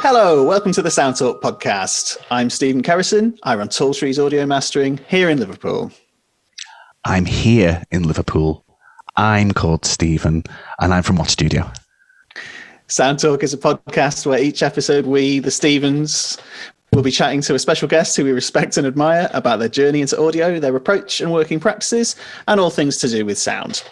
Hello, welcome to the Sound Talk podcast. I'm Stephen Kerrison. I run Tall Trees Audio Mastering here in Liverpool. I'm here in Liverpool. I'm called Stephen, and I'm from what studio? Sound Talk is a podcast where each episode we, the Stephens, will be chatting to a special guest who we respect and admire about their journey into audio, their approach and working practices, and all things to do with sound.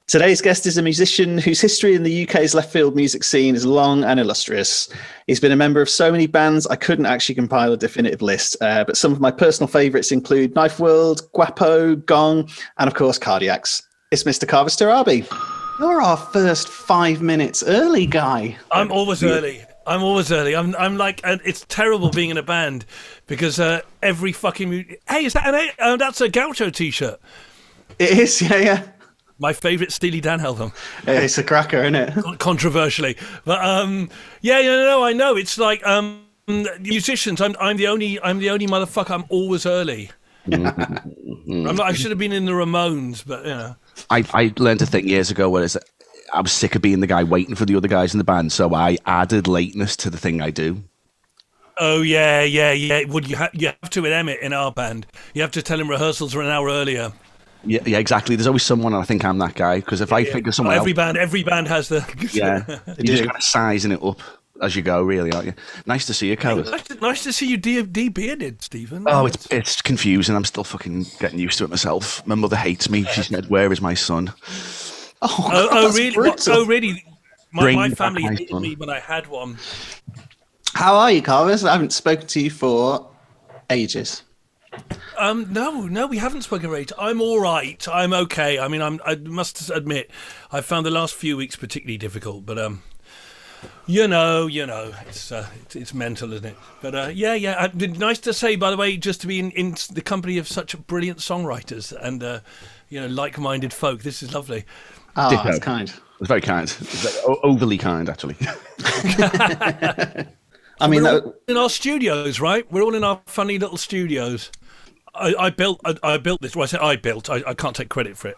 Today's guest is a musician whose history in the UK's left field music scene is long and illustrious. He's been a member of so many bands I couldn't actually compile a definitive list, but some of my personal favourites include Knifeworld, Guapo, Gong, and of course Cardiacs. It's Mr. Kavus Torabi. You're our first 5 minutes early, guy. I'm always early. I'm like, it's terrible being in a band because every fucking... Hey, is that that's a Gaucho t-shirt. It is, yeah. My favourite Steely Dan album. It's a cracker, isn't it? Controversially. But I know. It's like musicians, I'm the only motherfucker, I'm always early. I should have been in the Ramones, but you know. I learned a thing years ago where I was sick of being the guy waiting for the other guys in the band, so I added lateness to the thing I do. Oh, yeah. Well, you have to with Emmett in our band. You have to tell him rehearsals are an hour earlier. Yeah, exactly. There's always someone, and I think I'm that guy, because if I think of someone every band has the... Yeah, you're just kind of sizing it up as you go, really, aren't you? Nice to see you, Kavus. Nice to see you de-bearded, Stephen. Oh, it's confusing. I'm still fucking getting used to it myself. My mother hates me. She said, "Where is my son?" Oh, really? Oh, really? My family hated me when I had one. How are you, Kavus? I haven't spoken to you for ages. No, we haven't spoken rate. I'm all right. I'm okay. I mean, I must admit, I found the last few weeks particularly difficult, but you know, it's mental, isn't it? But yeah. Nice to say, by the way, just to be in the company of such brilliant songwriters and like-minded folk. This is lovely. Oh, that's kind. It's very kind. It's overly kind, actually. I mean, we're all in our studios, right? We're all in our funny little studios. I built this. Well, I say I built. I can't take credit for it.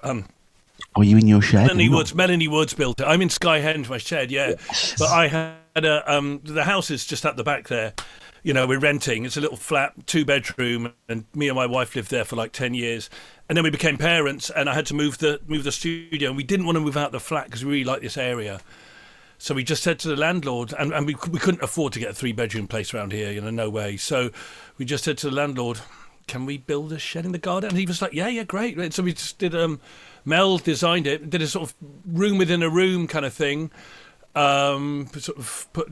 Are you in your shed? Melanie Woods built it. I'm in Skyhenge, my shed, yeah. Yes. But I had the house is just at the back there. You know, we're renting. It's a little flat, 2-bedroom, and me and my wife lived there for like 10 years. And then we became parents, and I had to move the studio. And we didn't want to move out the flat because we really like this area. So we just said to the landlord, and we couldn't afford to get a 3-bedroom place around here, no way. So we just said to the landlord, can we build a shed in the garden? And he was like, yeah, great. So we just did, Mel designed it, did a sort of room within a room kind of thing. Sort of put,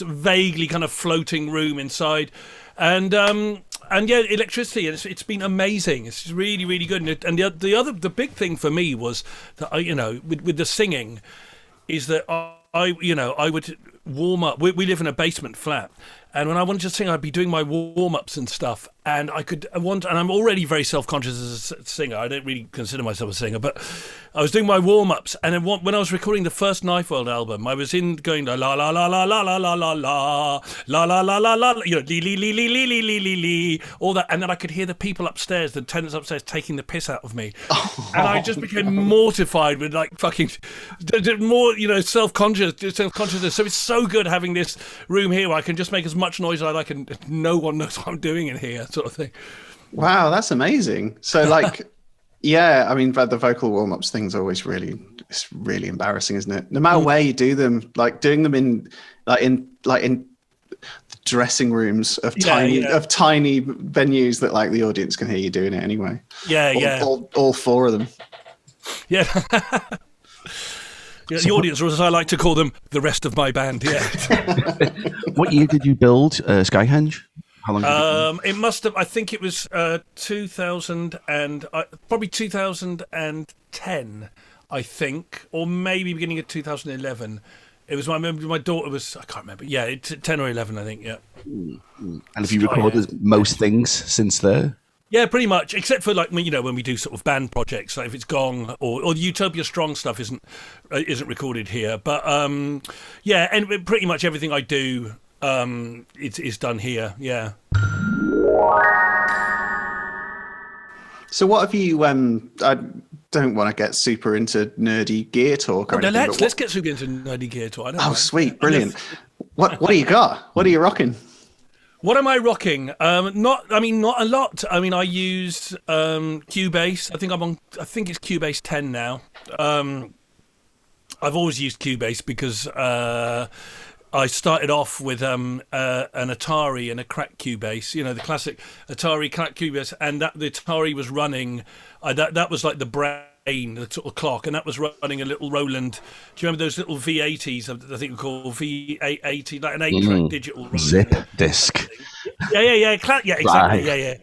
vaguely kind of floating room inside. And yeah, electricity, and it's been amazing. It's really, really good. And the big thing for me was that with the singing, is that I would warm up. We live in a basement flat, and when I wanted to sing, I'd be doing my warm ups and stuff. And and I'm already very self conscious as a singer. I don't really consider myself a singer, but I was doing my warm ups, and then when I was recording the first Knifeworld album, I was going la la la la la la la la la la la la la la la, lee lee lee lee lee lee lee lee, all that, and then I could hear the people upstairs, the tenants upstairs, taking the piss out of me, and I just became mortified with like fucking more self-consciousness. So it's so good having this room here where I can just make as much noise as I like, and no one knows what I'm doing in here, sort of thing. Wow, that's amazing. So like. Yeah, I mean, the vocal warm-ups thing's always really embarrassing, isn't it? No matter where you do them, like doing them in the dressing rooms of tiny venues that like the audience can hear you doing it anyway. Yeah, all 4 of them. Yeah. Yeah, the audience, or as I like to call them, the rest of my band. Yeah. What year did you build Skyhenge? How long? It must have. I think it was 2000 and probably 2010. I think, or maybe beginning of 2011. It was my daughter was. I can't remember. Yeah, 10 or 11. I think. Yeah. And have you recorded most things since there? Yeah, pretty much, except for like when we do sort of band projects, like if it's Gong or the Utopia Strong stuff isn't recorded here. But yeah, and pretty much everything I do it's done here. Yeah. So what have you? I don't want to get super into nerdy gear talk or anything. Let's get super into nerdy gear talk. Sweet, brilliant. What do you got? What are you rocking? What am I rocking? Not a lot. I mean, I use Cubase. I think it's Cubase 10 now. I've always used Cubase because I started off with an Atari and a cracked Cubase, the classic Atari cracked Cubase, and that the Atari was running. That was like the brain, the sort of clock, and that was running a little Roland. Do you remember those little V80s? I think we call V880, like an 8-track digital Roland. Zip disc. Yeah, exactly. Right. Yeah.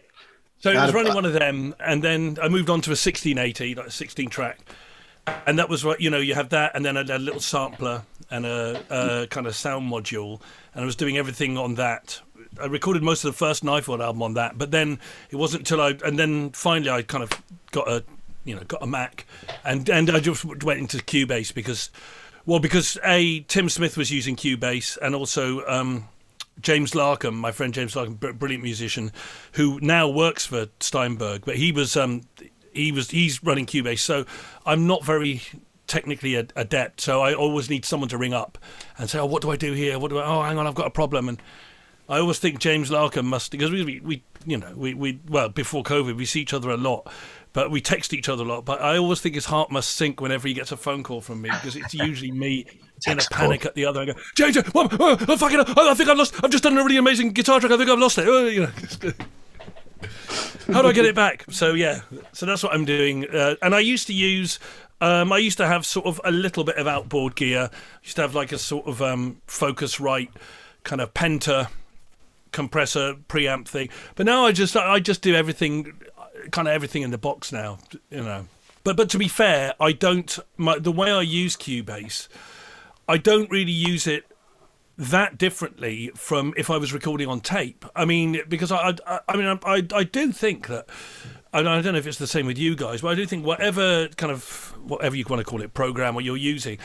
So it was running one of them, and then I moved on to a 1680, like a 16-track. And that was what, you have that, and then a little sampler and a kind of sound module, and I was doing everything on that. I recorded most of the first Knifeworld album on that, but then it wasn't until then finally I kind of got a Mac, and I just went into Cubase because Tim Smith was using Cubase, and also James Larkham, my friend James Larkham, brilliant musician, who now works for Steinberg, but he's running Cubase, so I'm not very technically adept, so I always need someone to ring up and say, what do I do here? Hang on, I've got a problem. And I always think James Larkham must, because we before COVID, we see each other a lot, but we text each other a lot, but I always think his heart must sink whenever he gets a phone call from me, because it's usually me in a panic at the other. I go, James, I think I've lost, I've just done a really amazing guitar track, I think I've lost it. How do I get it back? So that's what I'm doing. And I used to use, I used to have sort of a little bit of outboard gear. I used to have like a sort of Focusrite kind of Penta compressor preamp thing. But now I just do everything, kind of everything in the box now, But to be fair, the way I use Cubase, I don't really use it that differently from if I was recording on tape. I mean, because I do think that, and I don't know if it's the same with you guys, but I do think whatever you want to call it, program or you're using,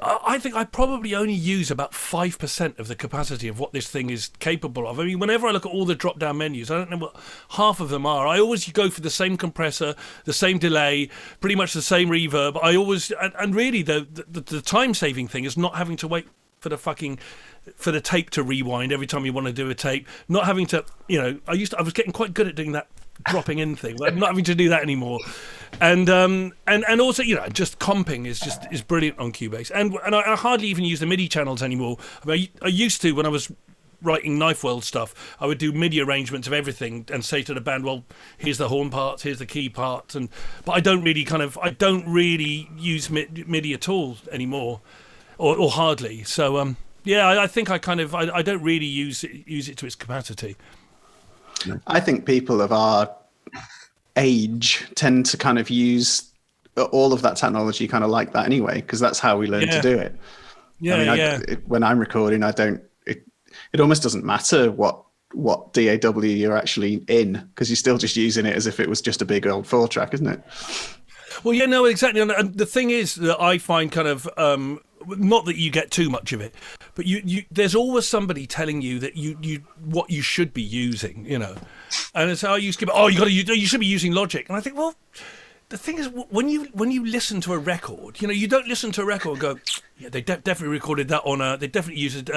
I think I probably only use about 5% of the capacity of what this thing is capable of. I mean, whenever I look at all the drop-down menus, I don't know what half of them are. I always go for the same compressor, the same delay, pretty much the same reverb. I always, and really the time-saving thing is not having to wait for the tape to rewind every time you want to do a tape, not having to, I was getting quite good at doing that dropping in thing. I'm not having to do that anymore, and also just comping is brilliant on Cubase, and I hardly even use the MIDI channels anymore. I mean, I used to when I was writing Knifeworld stuff. I would do MIDI arrangements of everything and say to the band, well, here's the horn parts, here's the key parts, but I don't really use MIDI at all anymore. Or hardly. So I think I don't really use it to its capacity. I think people of our age tend to kind of use all of that technology kind of like that anyway, because that's how we learn to do it. When I'm recording, it almost doesn't matter what DAW you're actually in, because you're still just using it as if it was just a big old 4-track, isn't it? Well, yeah, no, exactly. And the thing is that I find kind of, not that you get too much of it, but you there's always somebody telling you that you what you should be using, And it's how you skip. Oh, you should be using Logic, and I think, well, the thing is, when you listen to a record, you don't listen to a record and go, yeah, they definitely recorded that on they definitely used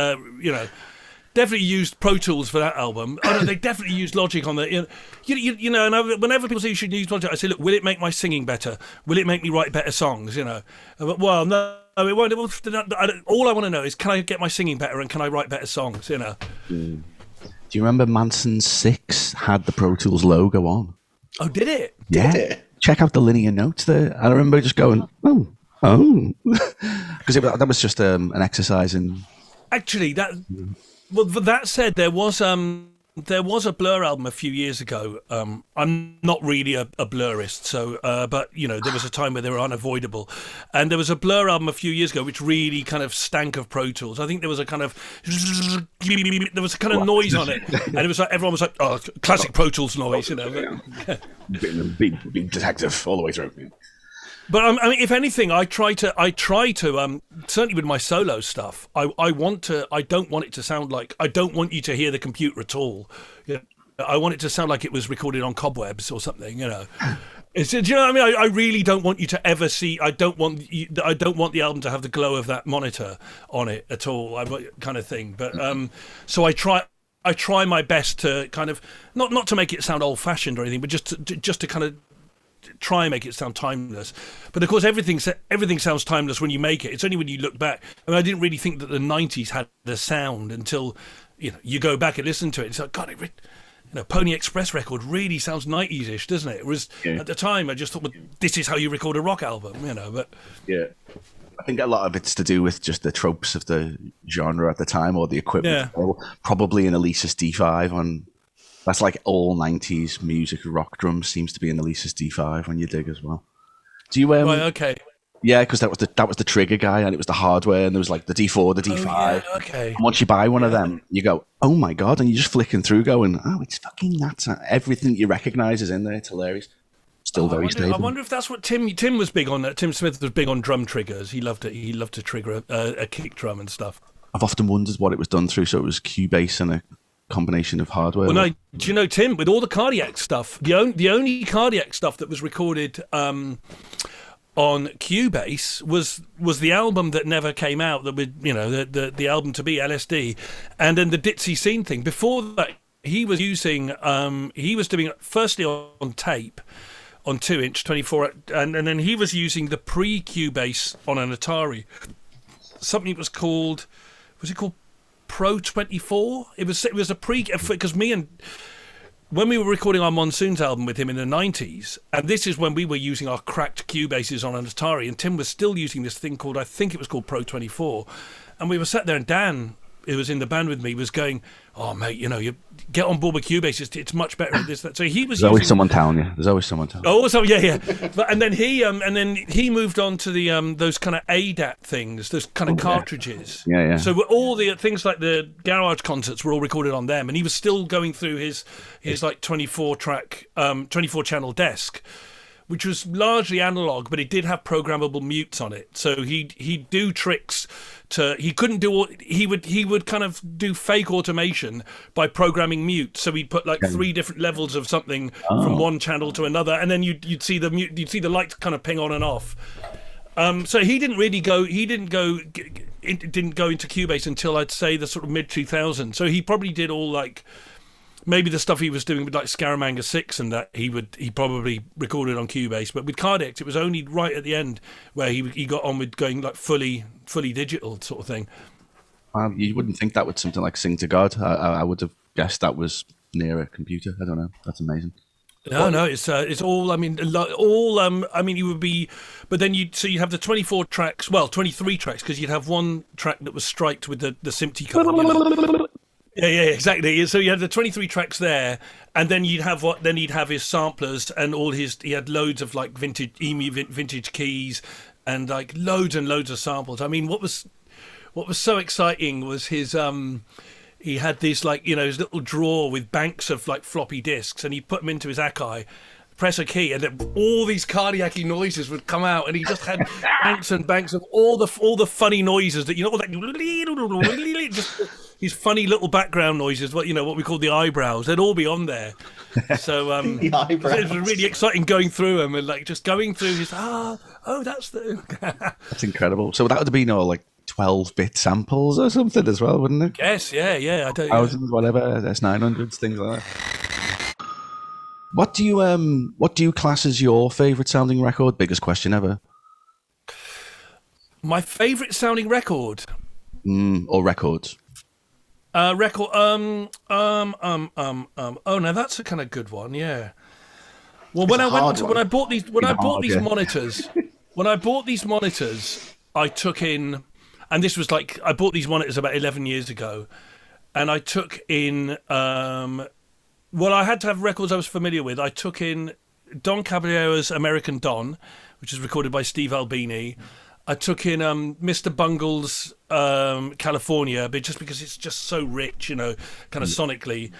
definitely used Pro Tools for that album. Oh, no, they definitely used Logic on the, and whenever people say you should use Logic, I say, look, will it make my singing better? Will it make me write better songs? But, well, no, it won't. All I want to know is, can I get my singing better and can I write better songs? Do you remember Manson's 6 had the Pro Tools logo on? Oh, did it? Yeah. Did it? Check out the linear notes there. I remember just going, oh, because that was just an exercise in. Actually, well, that said, there was a Blur album a few years ago. I'm not really a Blurist, so but there was a time where they were unavoidable, and there was a Blur album a few years ago which really kind of stank of Pro Tools. I think there was a kind of noise on it, and it was like everyone was like, "Oh, classic Pro Tools noise," Big detective all the way through. But I mean, if anything, I try to certainly with my solo stuff. I don't want it to sound like, I don't want you to hear the computer at all. You know, I want it to sound like it was recorded on cobwebs or something. You know, do you know what I mean? I really don't want you to ever see. I don't want the album to have the glow of that monitor on it at all. Kind of thing. But so I try my best to kind of not to make it sound old fashioned or anything, but just to kind of try and make it sound timeless. But of course everything sounds timeless when you make it. It's only when you look back. I mean, I didn't really think that the 90s had the sound until, you know, you go back and listen to it. It's like, God, Pony Express record really sounds 90s-ish, doesn't it? Whereas at the time I just thought, well, this is how you record a rock album, you know. But yeah, I think a lot of it's to do with just the tropes of the genre at the time, or the equipment. Yeah. Probably an Alesis D5 on. That's like all 90s music. Rock drums seems to be an Alesis D5 when you dig as well. Do you right, okay. Yeah, because that was the trigger guy, and it was the hardware, and there was like the D4, the D5. Yeah, okay. And once you buy one of them, you go, oh my God, and you're just flicking through going, oh, it's fucking nuts. Everything you recognise is in there. It's hilarious. Still very stable. I wonder if that's what Tim was big on. Tim Smith was big on drum triggers. He loved it. He loved to trigger a kick drum and stuff. I've often wondered what it was done through. So it was Cubase and a combination of hardware. Well, no, do you know, Tim, with all the cardiac stuff, the only cardiac stuff that was recorded on Cubase was the album that never came out, that would, you know, the album to be LSD, and then the Ditzy Scene thing. Before that, he was using he was doing it firstly on tape on 2-inch 24, and then he was using the pre-Cubase on an Atari, something was called Pro 24. It was a pre, because when we were recording our Monsoons album with him in the 90s, and this is when we were using our cracked Cubases on an Atari, and Tim was still using this thing called, I think it was called Pro 24, and we were sat there, and Dan, who was in the band with me, was going, oh mate, you know, you get on board with Cubase, it's much better at this, that. So he was There's always someone telling you. Oh, so yeah. But, and then he moved on to the those kind of ADAT things, those kind of cartridges. Yeah. So all the things like the garage concerts were all recorded on them, and he was still going through his like 24 channel desk, which was largely analog, but it did have programmable mutes on it. So he'd do tricks he couldn't do all, he would kind of do fake automation by programming mute. So he'd put like 3 different levels of something from one channel to another, and then you'd see the mute, you'd see the light kind of ping on and off. So he didn't go into Cubase until I'd say the sort of mid 2000s. So he probably did all like, maybe the stuff he was doing with like Scaramanga 6 and that he probably recorded on Cubase, but with Cardiacs it was only right at the end where he got on with going like fully digital sort of thing. You wouldn't think that with something like Sing to God. I would have guessed that was near a computer. I don't know. That's amazing. No, it's all. I mean, all. I mean, you would be, but then you'd have the 24 tracks. Well, 23 tracks, because you'd have one track that was striped with the SMPTE code. You know? Yeah, exactly. So you had the 23 tracks there, and then he'd have his samplers and he had loads of like vintage keys and like loads and loads of samples. I mean, what was so exciting was his he had this like, you know, his little drawer with banks of like floppy disks, and he'd put them into his Akai, press a key, and then all these cardiac-y noises would come out, and he just had banks and banks of all the funny noises that, you know, all that just these funny little background noises, what we call the eyebrows, they'd all be on there. So the eyebrows. It was really exciting going through them and like just going through his that's the that's incredible. So that would have been all like 12-bit samples or something as well, wouldn't it? Yes, yeah. I don't. Thousands, whatever, S900s, things like that. What do you class as your favourite sounding record? Biggest question ever. My favourite sounding record, or records. Record. Oh, now that's a kind of good one. Yeah. Well, when I bought these monitors, I took in, and this was like, I bought these monitors about 11 years ago, and I took in. Well, I had to have records I was familiar with. I took in Don Caballero's American Don, which is recorded by Steve Albini. I took in Mr. Bungle's California, but just because it's just so rich, you know, kind of sonically.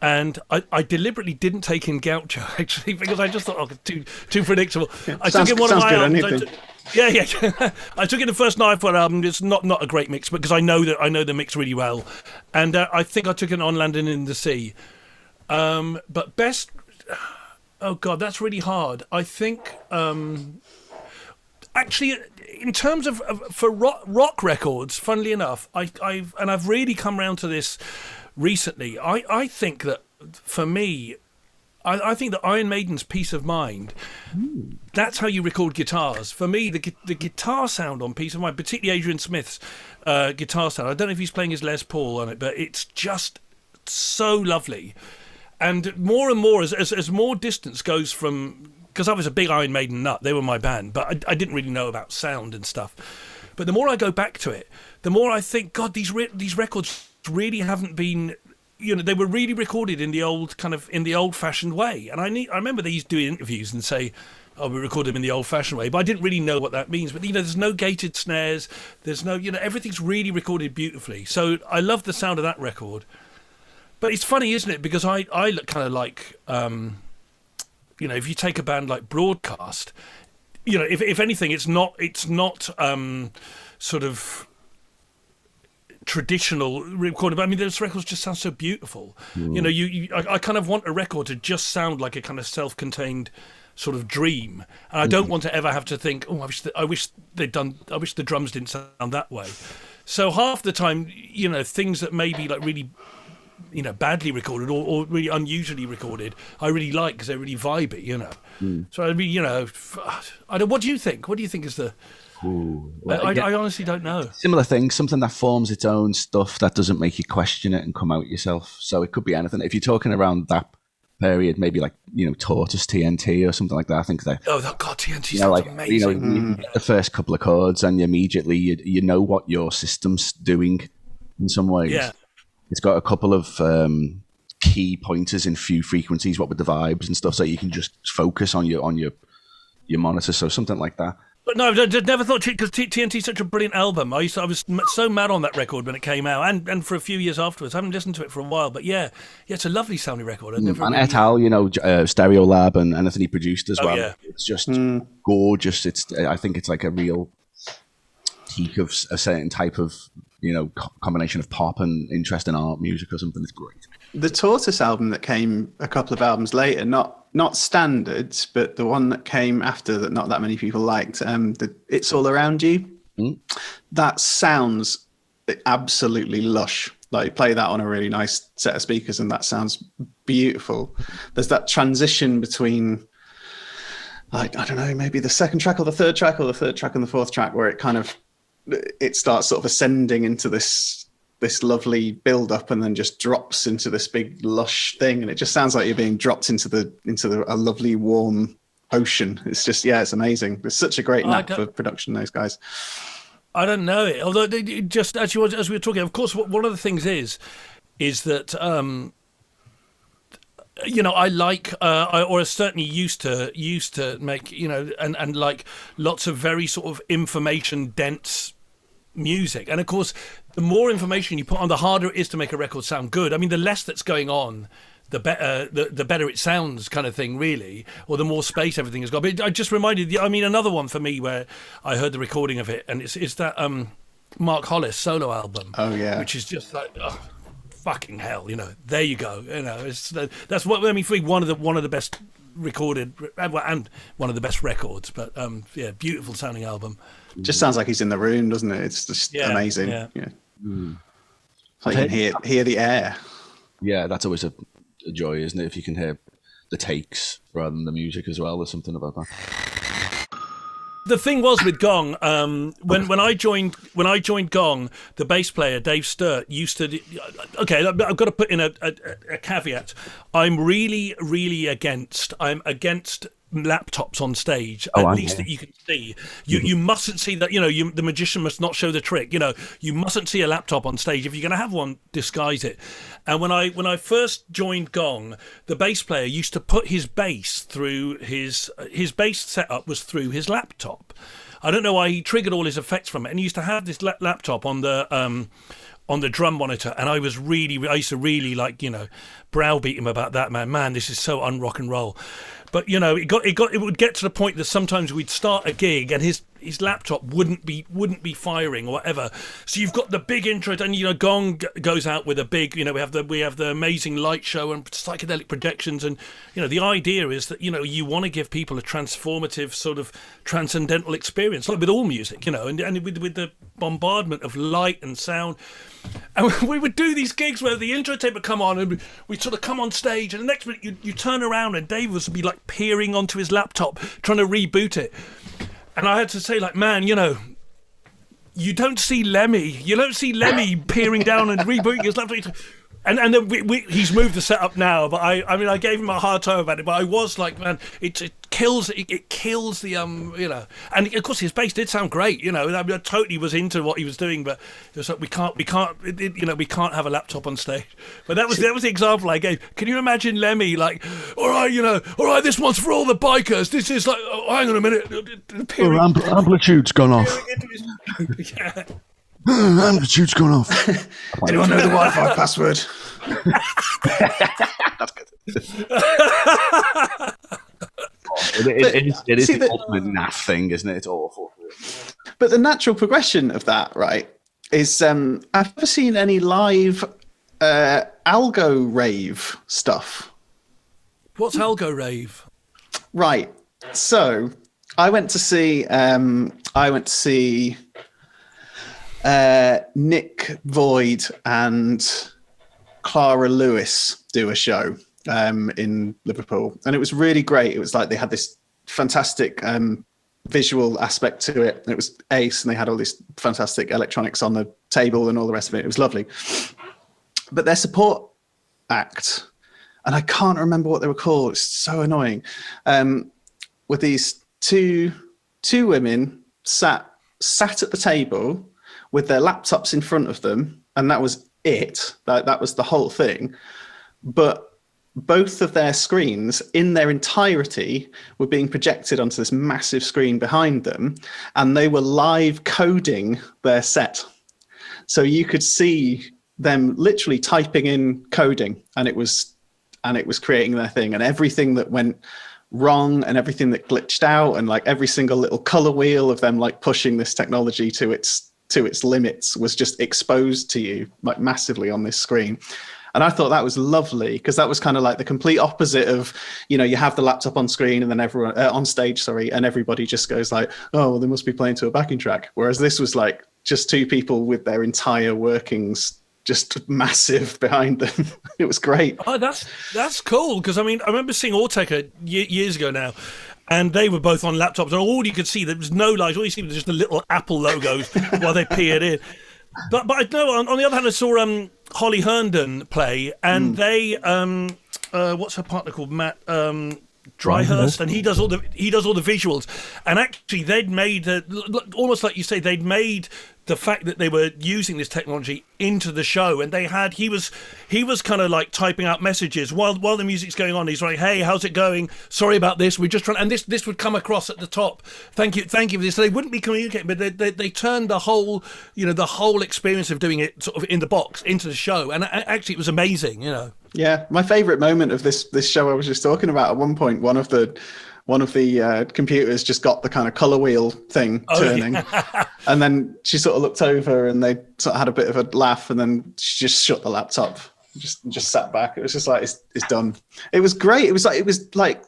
And I deliberately didn't take in Gaucho, actually, because I just thought, oh, too predictable. I took in one of my albums. Anything. Yeah. I took in the first Knifeworld album. It's not a great mix, because I know the mix really well. And I think I took it On Landing in the Sea. But best... Oh, God, that's really hard. I think... Actually, in terms of for rock records, funnily enough, I've really come around to this recently. I think that for me, I think that Iron Maiden's Peace of Mind, that's how you record guitars. For me, the guitar sound on Peace of Mind, particularly Adrian Smith's guitar sound, I don't know if he's playing his Les Paul on it, but it's just so lovely. And more as more distance goes from... Because I was a big Iron Maiden nut, they were my band, but I didn't really know about sound and stuff. But the more I go back to it, the more I think, God, these records really haven't been, they were really recorded in the old-fashioned way. And I remember they used to do interviews and say, oh, we recorded them in the old-fashioned way, but I didn't really know what that means. But there's no gated snares, there's no, everything's really recorded beautifully. So I love the sound of that record. But it's funny, isn't it? Because I look kind of like. If you take a band like Broadcast, if anything, it's not sort of traditional recording. But I mean, those records just sound so beautiful. I kind of want a record to just sound like a kind of self-contained sort of dream, and I don't want to ever have to think, oh, I wish the drums didn't sound that way. So half the time, things that may be like really, badly recorded or really unusually recorded, I really like because they're really vibey, So I mean, I don't. What do you think? What do you think is the? I honestly don't know. Similar thing, something that forms its own stuff that doesn't make you question it and come out yourself. So it could be anything. If you're talking around that period, maybe like Tortoise TNT or something like that. I think they. Oh, God, TNT sounds amazing. You get the first couple of chords and immediately you know what your system's doing in some ways. Yeah. It's got a couple of key pointers in few frequencies, what with the vibes and stuff, so you can just focus on your monitor. So something like that. But no, I never thought, because TNT is such a brilliant album. I was so mad on that record when it came out, and for a few years afterwards. I haven't listened to it for a while, but yeah, it's a lovely sounding record. And Et al, Stereo Lab and anything he produced as well. Yeah. It's just gorgeous. I think it's like a real peak of a certain type of combination of pop and interest in art music or something. It's great. The Tortoise album that came a couple of albums later, not Standards, but the one that came after that not that many people liked, It's All Around You. That sounds absolutely lush. Like, you play that on a really nice set of speakers and that sounds beautiful. There's that transition between, I don't know, maybe the second track or the third track, or the third track and the fourth track, where it starts sort of ascending into this lovely build up and then just drops into this big lush thing, and it just sounds like you're being dropped into a lovely warm ocean. It's just, it's amazing. There's such a great knack for production, those guys. I don't know it, although just actually, as we were talking, of course, one of the things is that I like, or certainly used to make, and like lots of very sort of information dense music. And of course, the more information you put on, the harder it is to make a record sound good. I mean, the less that's going on, the better it sounds, kind of thing, really, or the more space everything has got. But I just reminded you, I mean, another one for me where I heard the recording of it, and it's that Mark Hollis solo album. Oh yeah, which is just like, fucking hell, there you go. That's what I mean. For me, one of the best recorded and one of the best records. But beautiful sounding album. Just sounds like he's in the room, doesn't it? It's just amazing. Yeah. Like you can hear the air. Yeah, that's always a joy, isn't it? If you can hear the takes rather than the music as well. There's something about that. The thing was with Gong, when I joined Gong, the bass player Dave Sturt used to. Okay, I've got to put in a caveat. I'm really against laptops on stage, at least that you can see. You mustn't see that. The magician must not show the trick. You mustn't see a laptop on stage. If you're going to have one, disguise it. And when I first joined Gong, the bass player used to put his bass through his bass setup was through his laptop. I don't know why he triggered all his effects from it, and he used to have this laptop on the on the drum monitor, and I used to really like, browbeat him about that, man, this is so un-rock and roll. But it would get to the point that sometimes we'd start a gig and his laptop wouldn't be firing or whatever. So you've got the big intro, and Gong goes out with a big, we have the amazing light show and psychedelic projections, and the idea is that you want to give people a transformative sort of transcendental experience, like with all music, and with the bombardment of light and sound. And we would do these gigs where the intro tape would come on, and we'd sort of come on stage, and the next minute you turn around and Dave would be like peering onto his laptop trying to reboot it. And I had to say, like, man, you don't see Lemmy peering down and rebooting his laptop. And then he's moved the setup now, but I gave him a hard time about it, but I was like, man, it kills the and of course his bass did sound great, I totally was into what he was doing, but it was like we can't have a laptop on stage. But that was the example I gave. Can you imagine Lemmy like, all right, this one's for all the bikers. This is like, hang on a minute, amplitude's gone off. Yeah. Amplitude's gone off. Anyone know the Wi-Fi password? That's good. It is the ultimate naff thing, isn't it? It's awful. But the natural progression of that, right, is I've never seen any live algo rave stuff. What's algo rave? Right. So I went to see Nick Void and Clara Lewis do a show in Liverpool, and it was really great. It was like they had this fantastic visual aspect to it. It was ace, and they had all this fantastic electronics on the table and all the rest of it. It was lovely. But their support act, and I can't remember what they were called, it's so annoying, with these two women sat at the table with their laptops in front of them, and that was it. That was the whole thing. But both of their screens in their entirety were being projected onto this massive screen behind them, and they were live coding their set. So you could see them literally typing in coding, and it was creating their thing, and everything that went wrong and everything that glitched out, and like every single little color wheel of them like pushing this technology to its limits was just exposed to you like massively on this screen. And I thought that was lovely, because that was kind of like the complete opposite of, you have the laptop on screen and then everyone on stage, and everybody just goes like, oh, well, they must be playing to a backing track. Whereas this was like just two people with their entire workings just massive behind them. It was great. Oh, that's cool, because I remember seeing Autechre years ago now, and they were both on laptops, and all you could see, there was no lights, all you see was just the little Apple logos while they peered in. But I know, on the other hand, I saw Holly Herndon play, and they what's her partner called, Matt Dryhurst, and he does all the visuals. And actually, they'd made almost like you say, they'd made the fact that they were using this technology into the show, and he was kind of like typing out messages while the music's going on. He's like, hey, how's it going? Sorry about this. We're just trying, and this would come across at the top. Thank you for this. So they wouldn't be communicating, but they turned the whole experience of doing it sort of in the box into the show, and actually it was amazing. Yeah, my favorite moment of this show I was just talking about, at one point, one of the computers just got the kind of color wheel thing turning. Yeah. And then she sort of looked over and they sort of had a bit of a laugh, and then she just shut the laptop, just sat back. It was just like, it's done. It was great. It was like,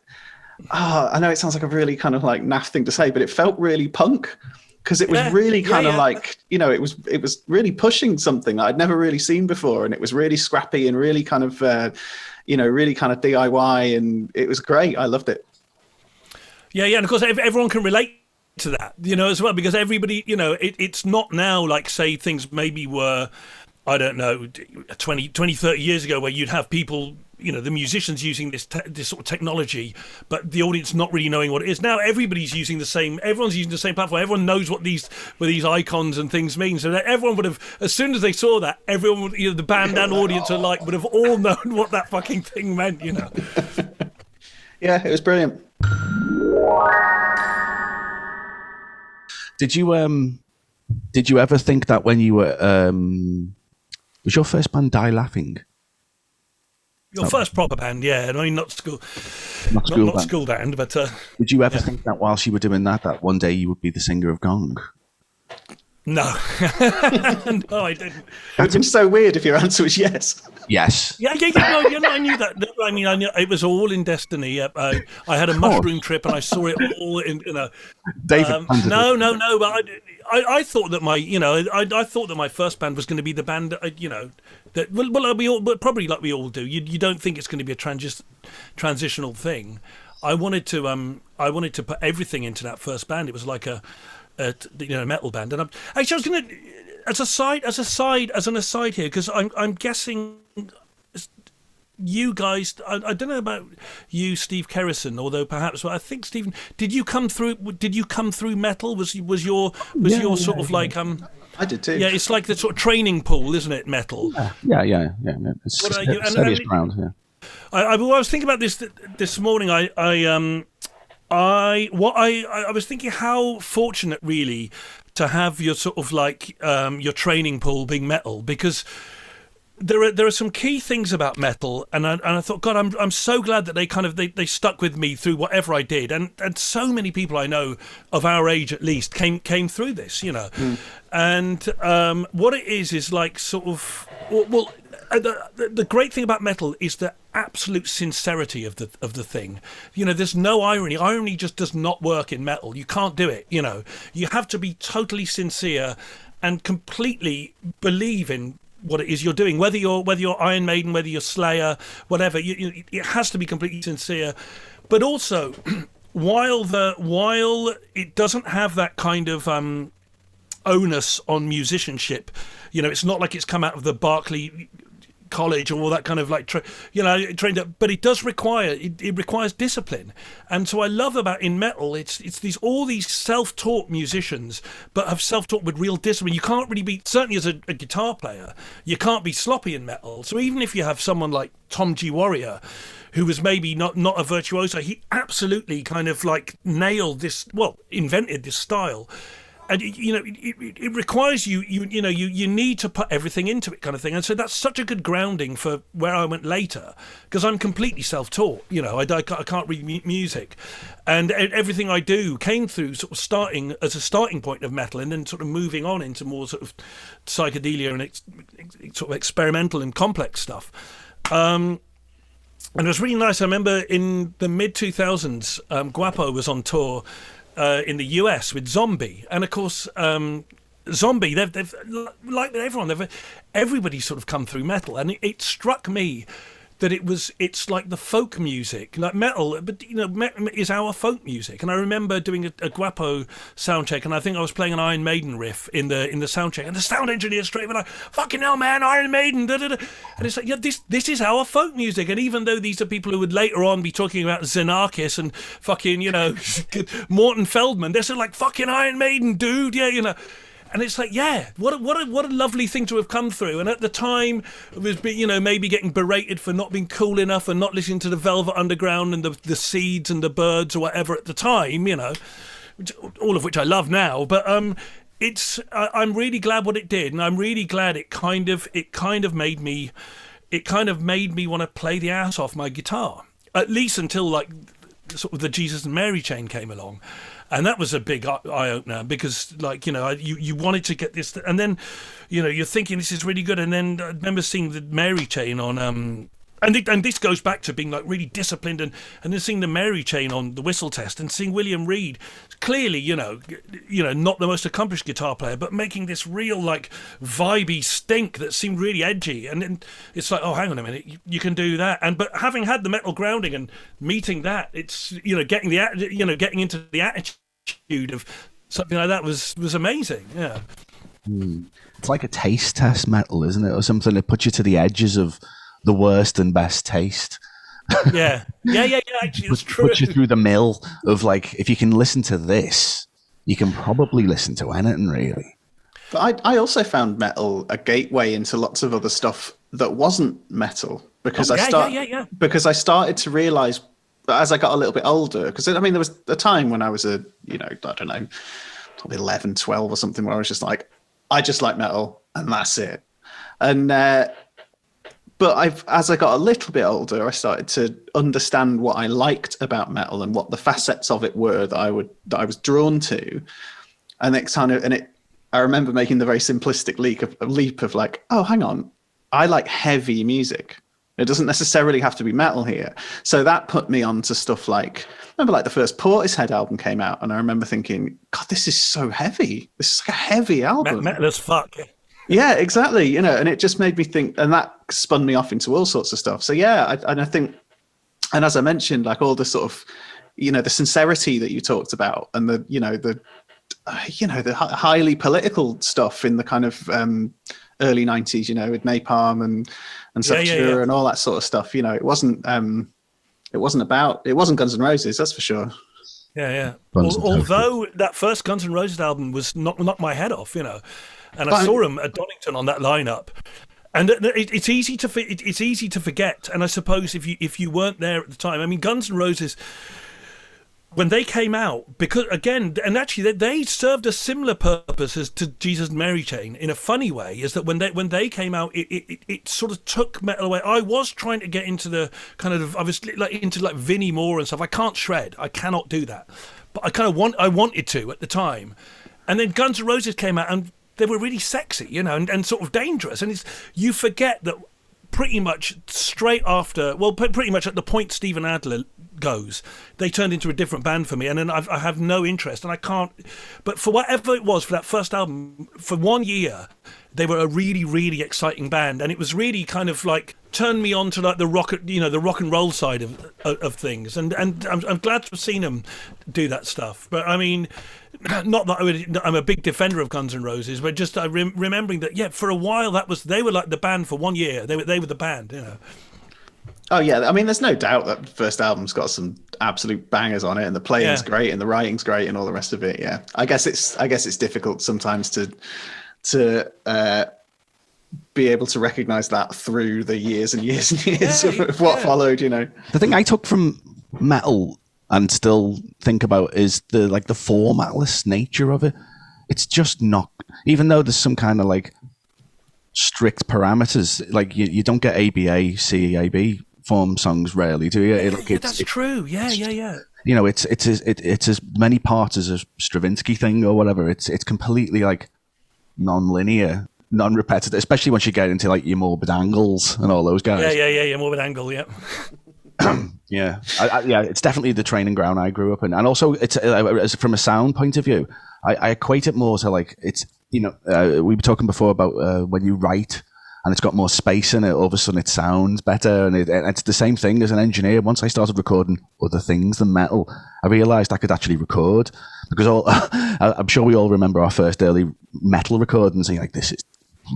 I know it sounds like a really kind of like naff thing to say, but it felt really punk, because it was really kind of like, it was really pushing something that I'd never really seen before. And it was really scrappy and really kind of, really kind of DIY, and it was great. I loved it. Yeah, and of course everyone can relate to that, as well, because everybody, it's not now like, say, things maybe were, I don't know, 20, 30 years ago, where you'd have people, the musicians using this sort of technology, but the audience not really knowing what it is. Now everybody's using everyone's using the same platform. Everyone knows what these icons and things mean. So that everyone would have, as soon as they saw that, everyone would, the band and audience alike would have all known what that fucking thing meant, Yeah, it was brilliant. Did you ever think that when you were Was your first band Die Laughing? Your first proper band, yeah. I mean, not school band, but. Did you ever think that whilst you were doing that one day you would be the singer of Gong? No, no, I didn't. It would have been so weird if your answer was yes. Yes. Yeah. No, I knew that. I mean, I knew it was all in destiny. I had a mushroom trip, and I saw it all in. David. No. But I thought that I thought that my first band was going to be the band. That we all, but probably like we all do. You don't think it's going to be a transitional thing. I wanted to put everything into that first band. It was like a metal band. And I was going to, as an aside here, because I'm guessing you guys, I don't know about you, Steve Kerrison, although perhaps, I think Stephen, did you come through metal? Was your sort of like I did too. Yeah, it's like the sort of training pool, isn't it? Metal. Yeah. It's steadiest ground. Yeah. I was thinking about this morning. I was thinking how fortunate really to have your sort of like your training pool being metal, because there are some key things about metal, and I thought, God, I'm so glad that they stuck with me through whatever I did, and so many people I know of our age at least came through this, and what it is like sort of the great thing about metal is the absolute sincerity of the thing. There's no irony. Irony just does not work in metal. You can't do it. You have to be totally sincere and completely believe in what it is you're doing, whether you're Iron Maiden, whether you're Slayer, whatever. It has to be completely sincere, but also while it doesn't have that kind of onus on musicianship, it's not like it's come out of the Berkeley college or all that kind of like trained up, but it does require it requires discipline. And so I love about in metal it's all these self-taught musicians, but have self-taught with real discipline. You can't really be, certainly as a guitar player, you can't be sloppy in metal. So even if you have someone like Tom G. Warrior, who was maybe not a virtuoso, he absolutely kind of like invented this style. And it requires you need to put everything into it, kind of thing. And so that's such a good grounding for where I went later, because I'm completely self-taught. I can't read music, and everything I do came through sort of starting as a starting point of metal, and then sort of moving on into more sort of psychedelia and sort of experimental and complex stuff. And it was really nice. I remember in the mid 2000s, Guapo was on tour in the US with Zombie, and of course Zombie, they've like everyone, everybody sort of come through metal, and it struck me that it's like the folk music, like metal, but metal is our folk music. And I remember doing a Guapo sound check, and I think I was playing an Iron Maiden riff in the sound check, and the sound engineer straight away like, "Fucking hell, man, Iron Maiden!" Da, da, da. And it's like, yeah, this is our folk music. And even though these are people who would later on be talking about Xenakis and fucking Morton Feldman, they're sort of like, "Fucking Iron Maiden, dude," yeah, And it's like, yeah, what a lovely thing to have come through. And at the time, it was maybe getting berated for not being cool enough and not listening to the Velvet Underground and the Seeds and the Birds or whatever at the time, all of which I love now. But I'm really glad what it did, and I'm really glad it kind of made me want to play the ass off my guitar, at least until like sort of the Jesus and Mary chain came along. And that was a big eye-opener, because, you wanted to get this... And then, you're thinking this is really good. And then I remember seeing the Mary chain on... And this goes back to being, like, really disciplined. And then seeing the Mary chain on the Whistle Test, and seeing William Reed, clearly, not the most accomplished guitar player, but making this real, like, vibey stink that seemed really edgy. And then it's like, oh, hang on a minute, you can do that. But having had the metal grounding and meeting that, it's, getting into the attitude of something like that was amazing. Yeah. It's like a taste test, metal, isn't it? Or something that puts you to the edges of the worst and best taste. Yeah. Actually, it's true. Put you through the mill of, like, if you can listen to this, you can probably listen to anything, really. But I also found metal a gateway into lots of other stuff that wasn't metal, because because I started to realize as I got a little bit older, because there was a time when I was I don't know, probably 11, 12 or something, where I was just like, I just like metal and that's it. And but as I got a little bit older, I started to understand what I liked about metal and what the facets of it were that I was drawn to. And I remember making the very simplistic leap of like, oh, hang on, I like heavy music. It doesn't necessarily have to be metal here. So that put me onto stuff like, I remember like the first Portishead album came out, and I remember thinking, God, this is so heavy. This is like a heavy album. Metal as fuck. Yeah, exactly. You know, and it just made me think, and that spun me off into all sorts of stuff. So yeah, I think, and as I mentioned, like all the sort of, you know, the sincerity that you talked about, and the highly political stuff in the kind of early 90s, you know, with Napalm and Sepultura and all that sort of stuff. You know, it wasn't Guns N' Roses, that's for sure. Yeah. Although that first Guns N' Roses album was knocked my head off, you know, and I saw him at Donington on that lineup. And it's easy to forget. And I suppose if you weren't there at the time, I mean, Guns N' Roses, when they came out, because again, and actually they served a similar purpose as to Jesus and Mary Chain in a funny way, is that when they came out, it sort of took metal away. I was trying to get into the kind of, I was like into like Vinnie Moore and stuff. I can't shred, I cannot do that, but I wanted to at the time. And then Guns N' Roses came out, and they were really sexy, you know, and sort of dangerous. And you forget that pretty much straight after, well, pretty much at the point Steven Adler goes, they turned into a different band for me, and then I have no interest, and I can't. But for whatever it was, for that first album, for 1 year, they were a really, really exciting band, and it was really kind of like turned me on to like the rock and roll side of things, and I'm glad to have seen them do that stuff. But I mean, not that I'm a big defender of Guns N' Roses, but just remembering that, for a while they were like the band for 1 year. They were the band, you know. Oh yeah, I mean, there's no doubt that the first album's got some absolute bangers on it, and the playing's great, and the writing's great, and all the rest of it. Yeah, I guess it's difficult sometimes to be able to recognize that through the years and years and years of what followed. You know, the thing I took from metal and still think about is the formatless nature of it. It's just not, even though there's some kind of like strict parameters, like you don't get ABA, CAB form songs rarely, do you? That's true. Yeah. You know, it's as many parts as a Stravinsky thing or whatever. It's completely like non-linear, non-repetitive, especially once you get into like your Morbid Angles and all those guys. Yeah, Morbid Angle, yeah. Yeah, it's definitely the training ground I grew up in, and also it's from a sound point of view, I equate it more to like, it's, you know, we were talking before about when you write and it's got more space in it, all of a sudden it sounds better, and it's the same thing as an engineer. Once I started recording other things than metal, I realised I could actually record, because I'm sure we all remember our first early metal recordings and you're like, this is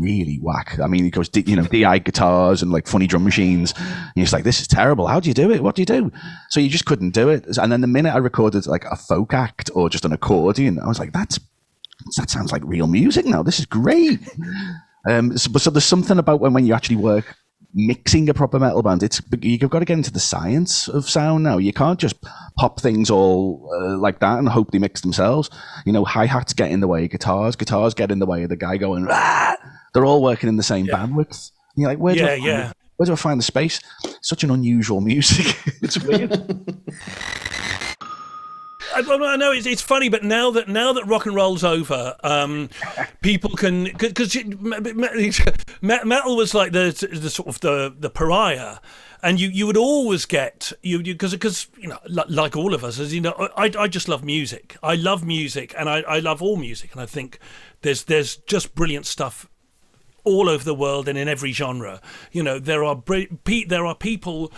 really whack. I mean, it goes, you know, DI guitars and like funny drum machines, and you're just like, this is terrible. How do you do it? What do you do? So you just couldn't do it. And then the minute I recorded like a folk act or just an accordion, I was like, that sounds like real music now. This is great. So there's something about when you actually work mixing a proper metal band, you've got to get into the science of sound now. You can't just pop things all like that and hope they mix themselves. You know, hi-hats get in the way of guitars get in the way of the guy going, ah! They're all working in the same bandwidth. And you're like, where do I find the space? Such an unusual music. It's weird. I know it's funny, but now that rock and roll's over, people can, because metal was like the sort of the pariah, and you would always get because you know, like all of us, as you know, I just love music. I love music, and I love all music, and I think there's just brilliant stuff all over the world and in every genre. You know, there are people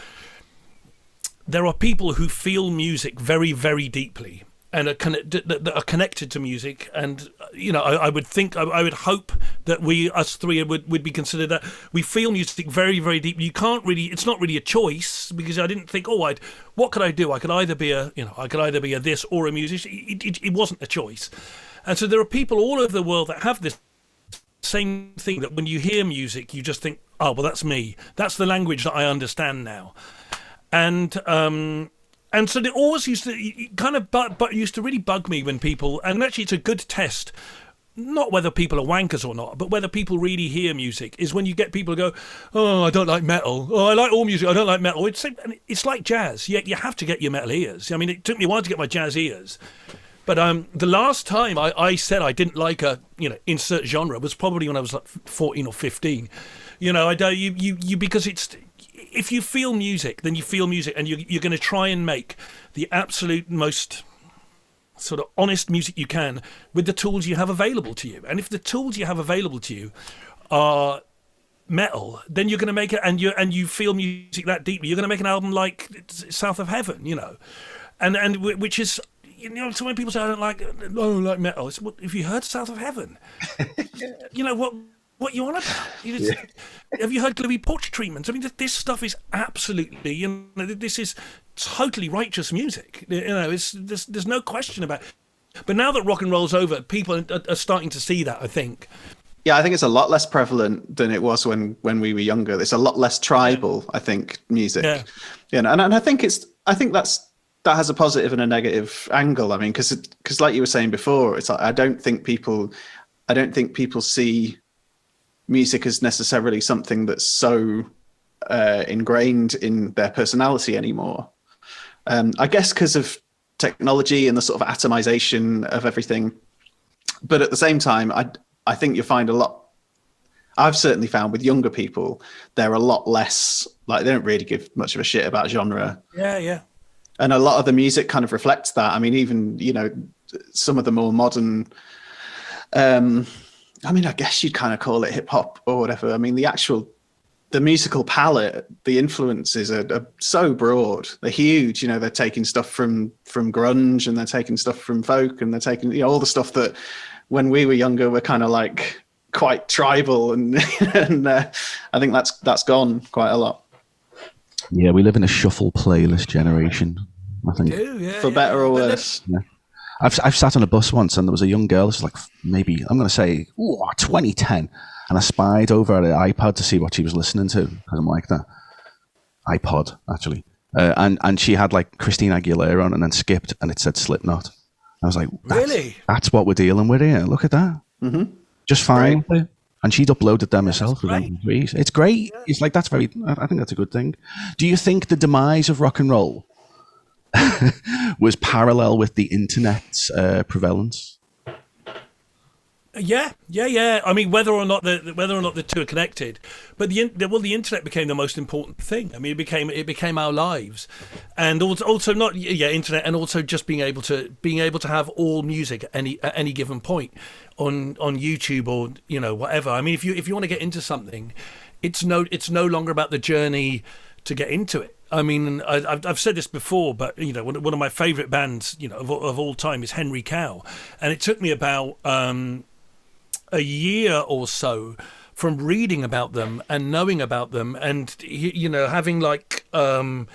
who feel music very, very deeply and that are connected to music. And, you know, I would hope that us three would be considered that we feel music very, very deeply. You can't really, it's not really a choice, because I didn't think, what could I do? I could either be a this or a musician. It wasn't a choice. And so there are people all over the world that have this same thing, that when you hear music, you just think, oh, well, that's me. That's the language that I understand now. And so it always used to kind of used to really bug me when people, and actually it's a good test not whether people are wankers or not, but whether people really hear music, is when you get people who go, oh, I don't like metal. Oh, I like all music. I don't like metal. It's like jazz. You have to get your metal ears. I mean, it took me a while to get my jazz ears. But the last time I said I didn't like a, insert genre was probably when I was like 14 or 15. Because if you feel music, then you feel music, and you're going to try and make the absolute most sort of honest music you can with the tools you have available to you. And if the tools you have available to you are metal, then you're going to make it, and you feel music that deeply, you're going to make an album like South of Heaven, and which is, so when people say I don't like metal, it's, well, if you heard South of Heaven, what you on about? Have you heard Gluey Porch Treatments? I mean, this stuff is absolutely, this is totally righteous music. There's no question about it. But now that rock and roll's over, people are starting to see that, I think. Yeah, I think it's a lot less prevalent than it was when we were younger. It's a lot less tribal, I think, music. Yeah. And I think that has a positive and a negative angle. I mean, because like you were saying before, it's like, I don't think people see music as necessarily something that's so ingrained in their personality anymore. I guess because of technology and the sort of atomization of everything. But at the same time, I think you find a lot, I've certainly found with younger people, they're a lot less, like, they don't really give much of a shit about genre. Yeah. And a lot of the music kind of reflects that. I mean, even, some of the more modern, I guess you'd kind of call it hip hop or whatever. I mean, the musical palette, the influences are so broad. They're huge. They're taking stuff from grunge, and they're taking stuff from folk, and they're taking, all the stuff that when we were younger were kind of like quite tribal, and I think that's gone quite a lot. Yeah, we live in a shuffle playlist generation, I think. For better or worse. Yeah. I've sat on a bus once, and there was a young girl, this is like maybe, I'm going to say, 2010, and I spied over at her iPad to see what she was listening to, because I'm like that. iPod, actually. And she had like Christina Aguilera on, and then skipped, and it said Slipknot. I was like, really? That's what we're dealing with here. Look at that. Mm-hmm. Just fine. And she'd uploaded them herself with MP3s. It's great. Yeah. It's like, I think that's a good thing. Do you think the demise of rock and roll was parallel with the internet's prevalence? Yeah. I mean, whether or not the two are connected, but the internet became the most important thing. I mean, it became our lives, and also not internet, and also just being able to have all music at any given point on YouTube or whatever. I mean, if you want to get into something, it's no longer about the journey to get into it. I mean, I've said this before, but one of my favourite bands of all time is Henry Cow, and it took me about a year or so from reading about them and knowing about them, and having like I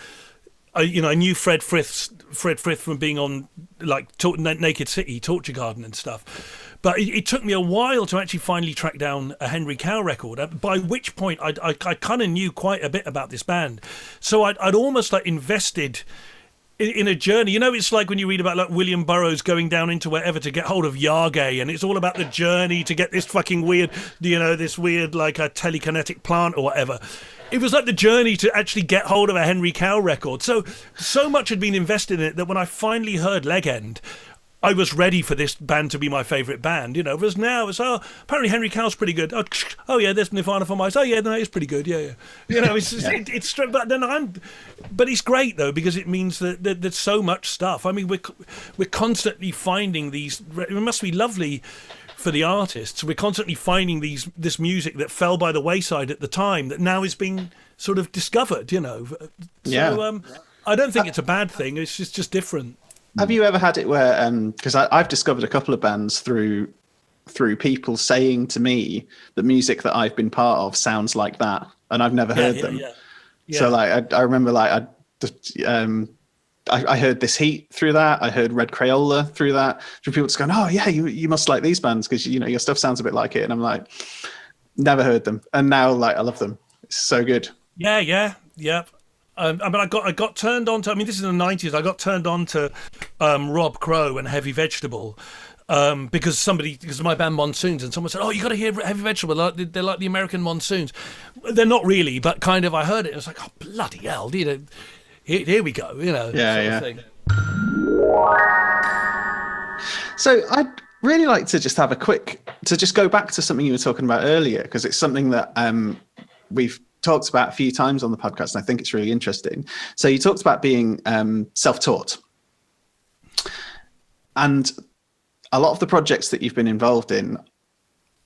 knew Fred Frith from being on like Naked City, Torture Garden and stuff. But it took me a while to actually finally track down a Henry Cow record, by which point I kind of knew quite a bit about this band. So I'd almost like invested in a journey. It's like when you read about like William Burroughs going down into wherever to get hold of Yage, and it's all about the journey to get this fucking weird, this weird like a telekinetic plant or whatever. It was like the journey to actually get hold of a Henry Cow record. So much had been invested in it that when I finally heard Leg End, I was ready for this band to be my favourite band, whereas now it's, apparently Henry Cow's pretty good. Oh yeah, there's Nirvana for Mice. Oh yeah, no, it's pretty good. Yeah. It's but it's great though, because it means that there's so much stuff. I mean, we're constantly finding these. It must be lovely for the artists. We're constantly finding this music that fell by the wayside at the time that now is being sort of discovered. So I don't think it's a bad thing. It's just different. Have you ever had it where, because I've discovered a couple of bands through people saying to me the music that I've been part of sounds like that, and I've never heard them. Yeah. So like I remember like I heard This Heat through that. I heard Red Crayola through that. From people just going, oh yeah, you must like these bands because your stuff sounds a bit like it. And I'm like, never heard them, and now like I love them. It's so good. Yeah. I mean, I got turned on to. I mean, this is in the 90s. I got turned on to Rob Crow and Heavy Vegetable because of my band Monsoons, and someone said, "Oh, you got to hear Heavy Vegetable. They're like the American Monsoons." They're not really, but kind of. I heard it. And I was like, "Oh, bloody hell!" Here we go. Yeah. Thing. So I'd really like to just have just go back to something you were talking about earlier, because it's something that we've talked about a few times on the podcast, and I think it's really interesting. So you talked about being self-taught, and a lot of the projects that you've been involved in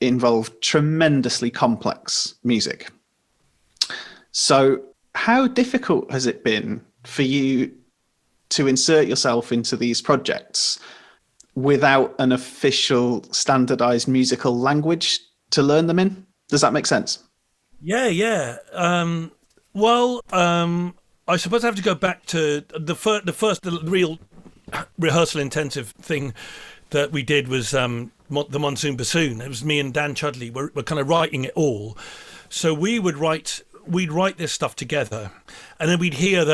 involve tremendously complex music. So how difficult has it been for you to insert yourself into these projects without an official standardized musical language to learn them in? Does that make sense? Yeah. I suppose I have to go back to the real rehearsal intensive thing that we did was the Monsoon Bassoon. It was me and Dan Chudley. We're kind of writing it all. So we'd write this stuff together, and then we'd hear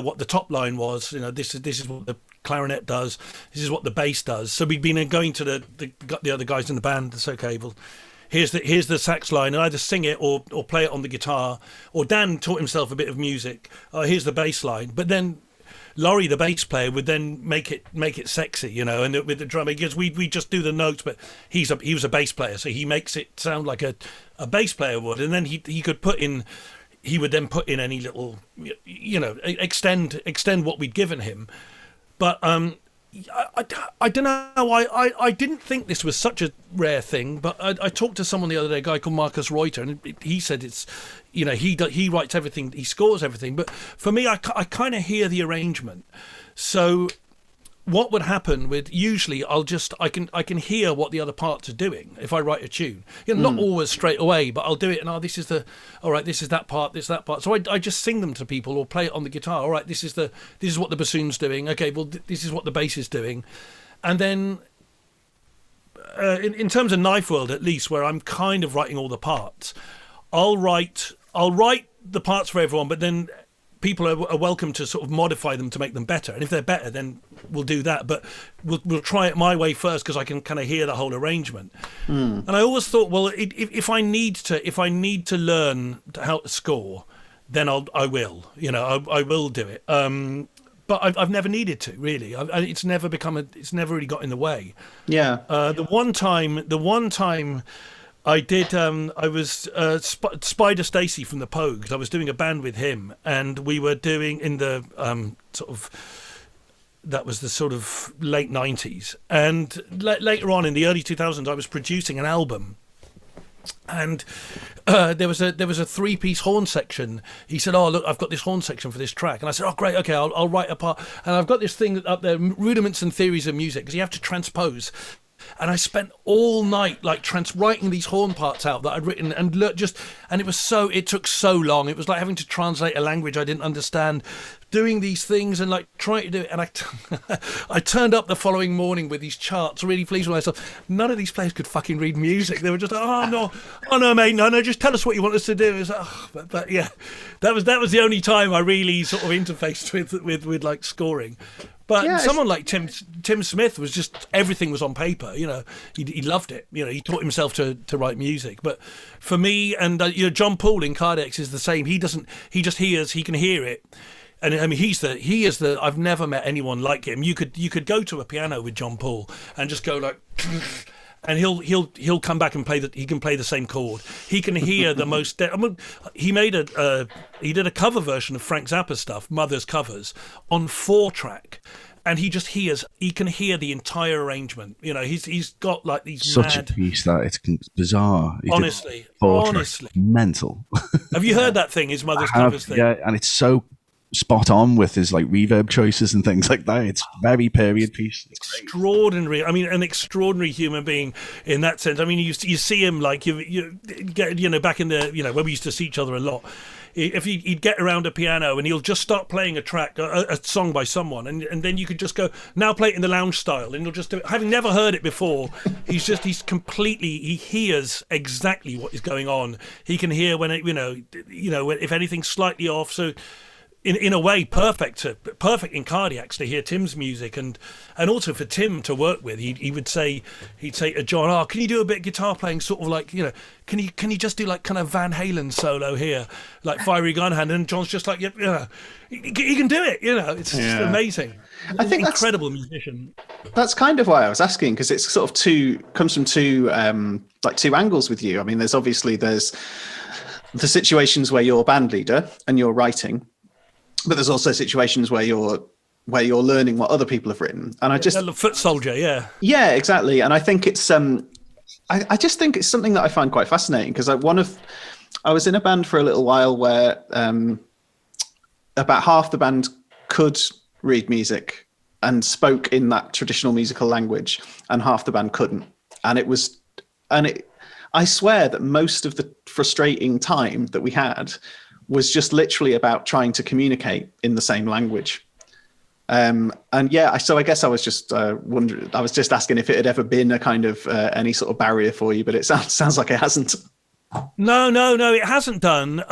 what the top line was. This is what the clarinet does. This is what the bass does. So we'd been going to the other guys in the band. It's okay. Well, here's the sax line, and either sing it or play it on the guitar. Or Dan taught himself a bit of music. Here's the bass line, but then Laurie, the bass player, would then make it sexy, and with the drummer, because we just do the notes, but he was a bass player, so he makes it sound like a bass player would, and then he would then put in any little, extend what we'd given him, but I don't know. I didn't think this was such a rare thing, but I talked to someone the other day, a guy called Marcus Reuter, and he said it's, he writes everything, he scores everything. But for me, I kind of hear the arrangement. So what would happen with, usually I can hear what the other parts are doing if I write a tune. Not always straight away, but I'll do it, and this is that part, this is that part. So I just sing them to people or play it on the guitar. All right, this is what the bassoon's doing. Okay, well this is what the bass is doing, and then in terms of Knifeworld, at least, where I'm kind of writing all the parts, I'll write the parts for everyone, but then people are welcome to sort of modify them to make them better, and if they're better, then we'll do that. But we'll try it my way first, because I can kind of hear the whole arrangement. And I always thought, well, if I need to learn how to score, then I will. I will do it. But I've never needed to, really. It's never really got in the way. Yeah. The one time I did. I was Spider Stacy from the Pogues. I was doing a band with him, and we were doing in the that was the sort of late 90s, and later on in the early 2000s, I was producing an album, and there was a 3-piece horn section. He said, "Oh, look, I've got this horn section for this track," and I said, "Oh, great, okay, I'll write a part." And I've got this thing up there, Rudiments and Theories of Music, because you have to transpose. And I spent all night writing these horn parts out that I'd written, and it took so long. It was like having to translate a language I didn't understand, doing these things and trying to do it. And I turned up the following morning with these charts, really pleased with myself. None of these players could fucking read music. They were just like, oh no, mate, no, just tell us what you want us to do. It was like, but yeah, that was the only time I really sort of interfaced with scoring. But yeah, someone like Tim Smith was just, everything was on paper. He loved it. He taught himself to write music. But for me, and John Paul in Cardiacs is the same. He just hears. He can hear it. And I mean, he is the. I've never met anyone like him. You could go to a piano with John Paul and just go like, and he'll come back and he can play the same chord. He can hear the most. He did a cover version of Frank Zappa stuff, Mother's Covers, on 4-track. And he can hear the entire arrangement. He's got these such a piece that it's bizarre. Honestly, mental. Have you heard that thing? His Mother's Covers thing. Yeah, and it's so spot on with his reverb choices and things like that. It's very period piece. It's extraordinary. I mean, an extraordinary human being in that sense. I mean, you see him you get back in the when we used to see each other a lot. If he'd get around a piano and he'll just start playing a track, a song by someone, and then you could just go, now play it in the lounge style, and he'll just do it. Having never heard it before, he hears exactly what is going on. He can hear when if anything's slightly off. So in a way perfect in Cardiacs to hear Tim's music, and also for Tim to work with. He'd say to John, "Oh, can you do a bit of guitar playing, sort of like, you know, can you just do like kind of Van Halen solo here, like Fiery Gun Hand?" And John's just like, "Yeah, you know, he can do it." You know, it's just amazing. I think incredible musician. That's kind of why I was asking, because it's sort of comes from two angles with you. I mean, there's the situations where you're band leader and you're writing, but there's also situations where you're learning what other people have written. And I just the foot soldier, yeah, exactly. And I think it's I just think it's something that I find quite fascinating, because I was in a band for a little while where about half the band could read music and spoke in that traditional musical language, and half the band couldn't. I swear that most of the frustrating time that we had was just literally about trying to communicate in the same language. So I guess I was just wondering. I was just asking if it had ever been a kind of any sort of barrier for you, but it sounds like it hasn't. No, it hasn't done.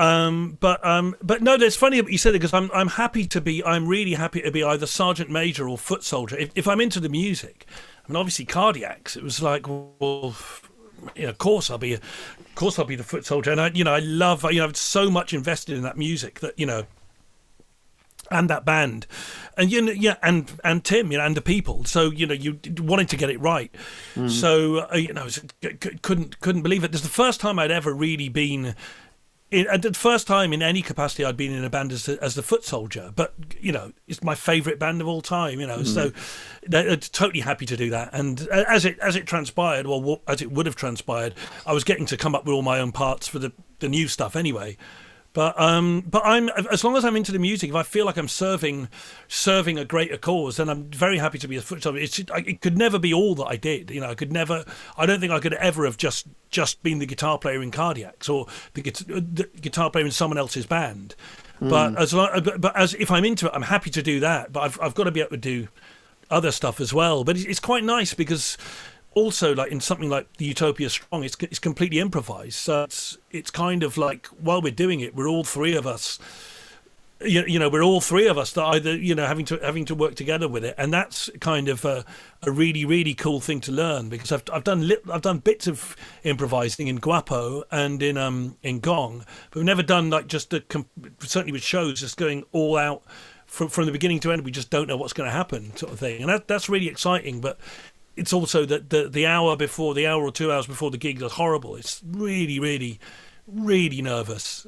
But no, it's funny that you said it, because I'm really happy to be either sergeant major or foot soldier if I'm into the music. I mean, obviously Cardiacs, it was like, well, you know, of course I'll be the foot soldier, and I love, you know, I've so much invested in that music that, you know, and that band, and you know, yeah, and Tim, you know, and the people. So, you know, you wanted to get it right. So you know, couldn't believe it. This is the first time I'd ever really been. The first time in any capacity I'd been in a band as the foot soldier, but you know, it's my favourite band of all time. You know, so they're totally happy to do that. And as it transpired, well, as it would have transpired, I was getting to come up with all my own parts for the new stuff anyway. But I'm, as long as I'm into the music, if I feel like I'm serving a greater cause, then I'm very happy to be a foot soldier. It could never be all that I did. You know, I don't think I could ever have just been the guitar player in Cardiacs or the guitar player in someone else's band. But as if I'm into it, I'm happy to do that. But I've got to be able to do other stuff as well. But it's quite nice, because also, like in something like the Utopia Strong, it's completely improvised. So it's kind of like, while we're doing it, we're all three of us. You know, we're all three of us that either, you know, having to work together with it, and that's kind of a really, really cool thing to learn, because I've done bits of improvising in Guapo and in Gong, but we've never done like just certainly with shows, just going all out from the beginning to end. We just don't know what's going to happen, sort of thing, and that's really exciting. But it's also that the hour or 2 hours before the gig is horrible. It's really, really, really nervous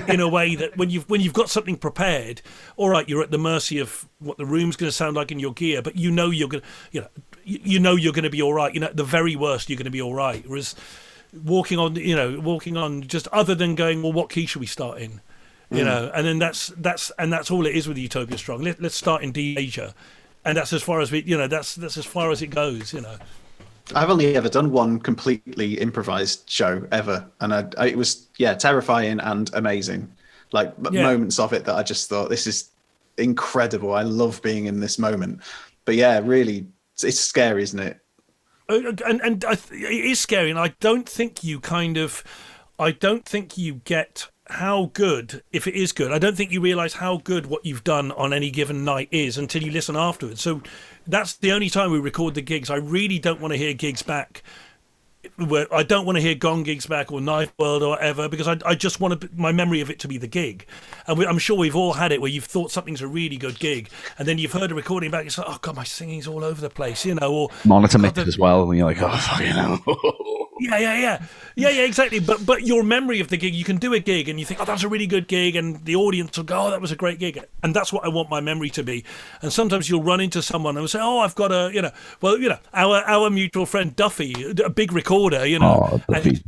in a way that when you've got something prepared, all right, you're at the mercy of what the room's going to sound like in your gear, but you know you're going to be all right. You know, at the very worst, you're going to be all right. Whereas walking on just other than going, well, what key should we start in? You know, and then that's all it is with Utopia Strong. Let's start in D major. And that's as far as that's as far as it goes, you know. I've only ever done one completely improvised show ever, and it was terrifying and amazing. Like moments of it that I just thought, this is incredible. I love being in this moment. But yeah, really, it's scary, isn't it? And it is scary, and I don't think you get how good, if it is good, I don't think you realise how good what you've done on any given night is until you listen afterwards. So that's the only time we record the gigs. I really don't want to hear gigs back. I don't want to hear Gong gigs back or Knifeworld or whatever, because I just want my memory of it to be the gig. And I'm sure we've all had it where you've thought something's a really good gig, and then you've heard a recording back, it's like, oh God, my singing's all over the place, you know. Or monitor mix as well, and you're like, oh, fucking hell. Yeah, exactly. But your memory of the gig, you can do a gig and you think, oh, that's a really good gig, and the audience will go, oh, that was a great gig, and that's what I want my memory to be. And sometimes you'll run into someone and say, oh, I've got our mutual friend Duffy, a big recorder, you know. Oh, Duffy.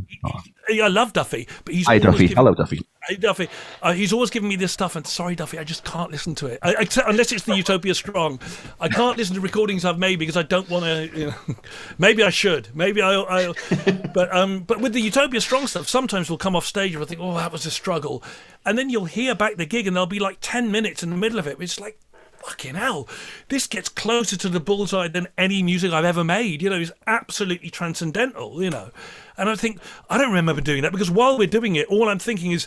I love Duffy, but he's Hello, Duffy. Hey, Duffy, he's always giving me this stuff, and sorry, Duffy, I just can't listen to it. Unless it's the Utopia Strong, I can't listen to recordings I've made because I don't want to. You know, maybe I should. Maybe I'll. But with the Utopia Strong stuff, sometimes we'll come off stage and we'll think, oh, that was a struggle, and then you'll hear back the gig, and there'll be like 10 minutes in the middle of it. It's like, fucking hell, this gets closer to the bullseye than any music I've ever made. You know, it's absolutely transcendental, you know. And I think, I don't remember doing that, because while we're doing it, all I'm thinking is,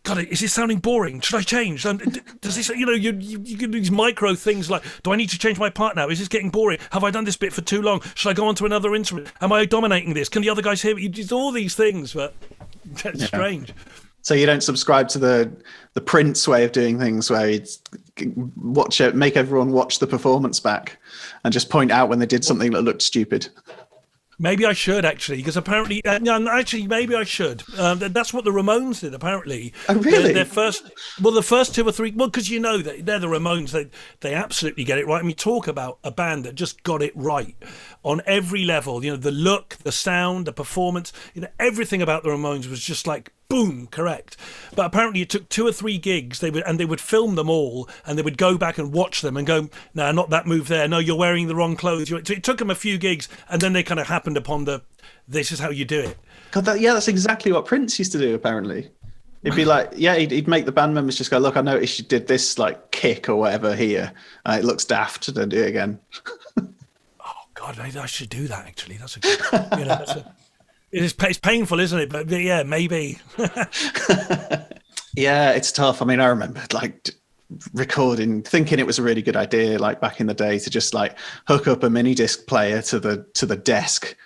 God, is this sounding boring? Should I change? Does this, you can do these micro things like, do I need to change my part now? Is this getting boring? Have I done this bit for too long? Should I go on to another instrument? Am I dominating this? Can the other guys hear me? You do all these things, but that's strange. So you don't subscribe to the Prince way of doing things, where you'd make everyone watch the performance back and just point out when they did something that looked stupid. Maybe I should, actually, because apparently, maybe I should. That's what the Ramones did, apparently. Oh, really? The first two or three, because they're the Ramones. They absolutely get it right. I mean, talk about a band that just got it right on every level. The look, the sound, the performance, everything about the Ramones was just like, boom, correct. But apparently it took 2 or 3 gigs. They would film them all, and they would go back and watch them and go, no, not that move there. No, you're wearing the wrong clothes. It took them a few gigs, and then they kind of happened upon this is how you do it. God, that's exactly what Prince used to do, apparently. It'd be like, he'd make the band members just go, look, I noticed you did this like kick or whatever here. It looks daft. Don't do it again. Oh, God, I should do that, actually. That's a good, it's painful, isn't it? But yeah, maybe. Yeah, it's tough. I mean, I remember like recording, thinking it was a really good idea, like back in the day, to just like hook up a mini disc player to the desk,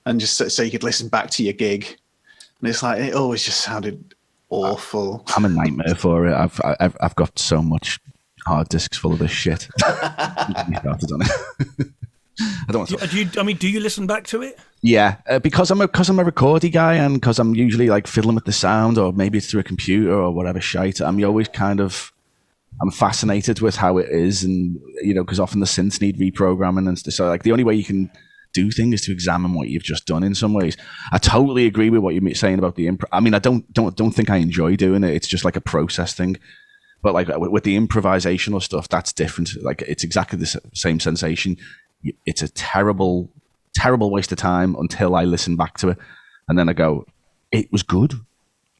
and just so you could listen back to your gig. And it's like, it always just sounded awful. I'm a nightmare for it. I've got so much hard disks full of this shit. Started on it. I don't want to. Do you listen back to it? Yeah, because I'm a recordy guy, and because I'm usually like fiddling with the sound, or maybe it's through a computer or whatever shite. I'm always I'm fascinated with how it is, and because often the synths need reprogramming and stuff. So like the only way you can do things is to examine what you've just done. In some ways, I totally agree with what you're saying about the improv. I mean, I don't think I enjoy doing it. It's just like a process thing. But like with the improvisational stuff, that's different. Like it's exactly the same sensation. It's a terrible waste of time until I listen back to it, and then I go, it was good.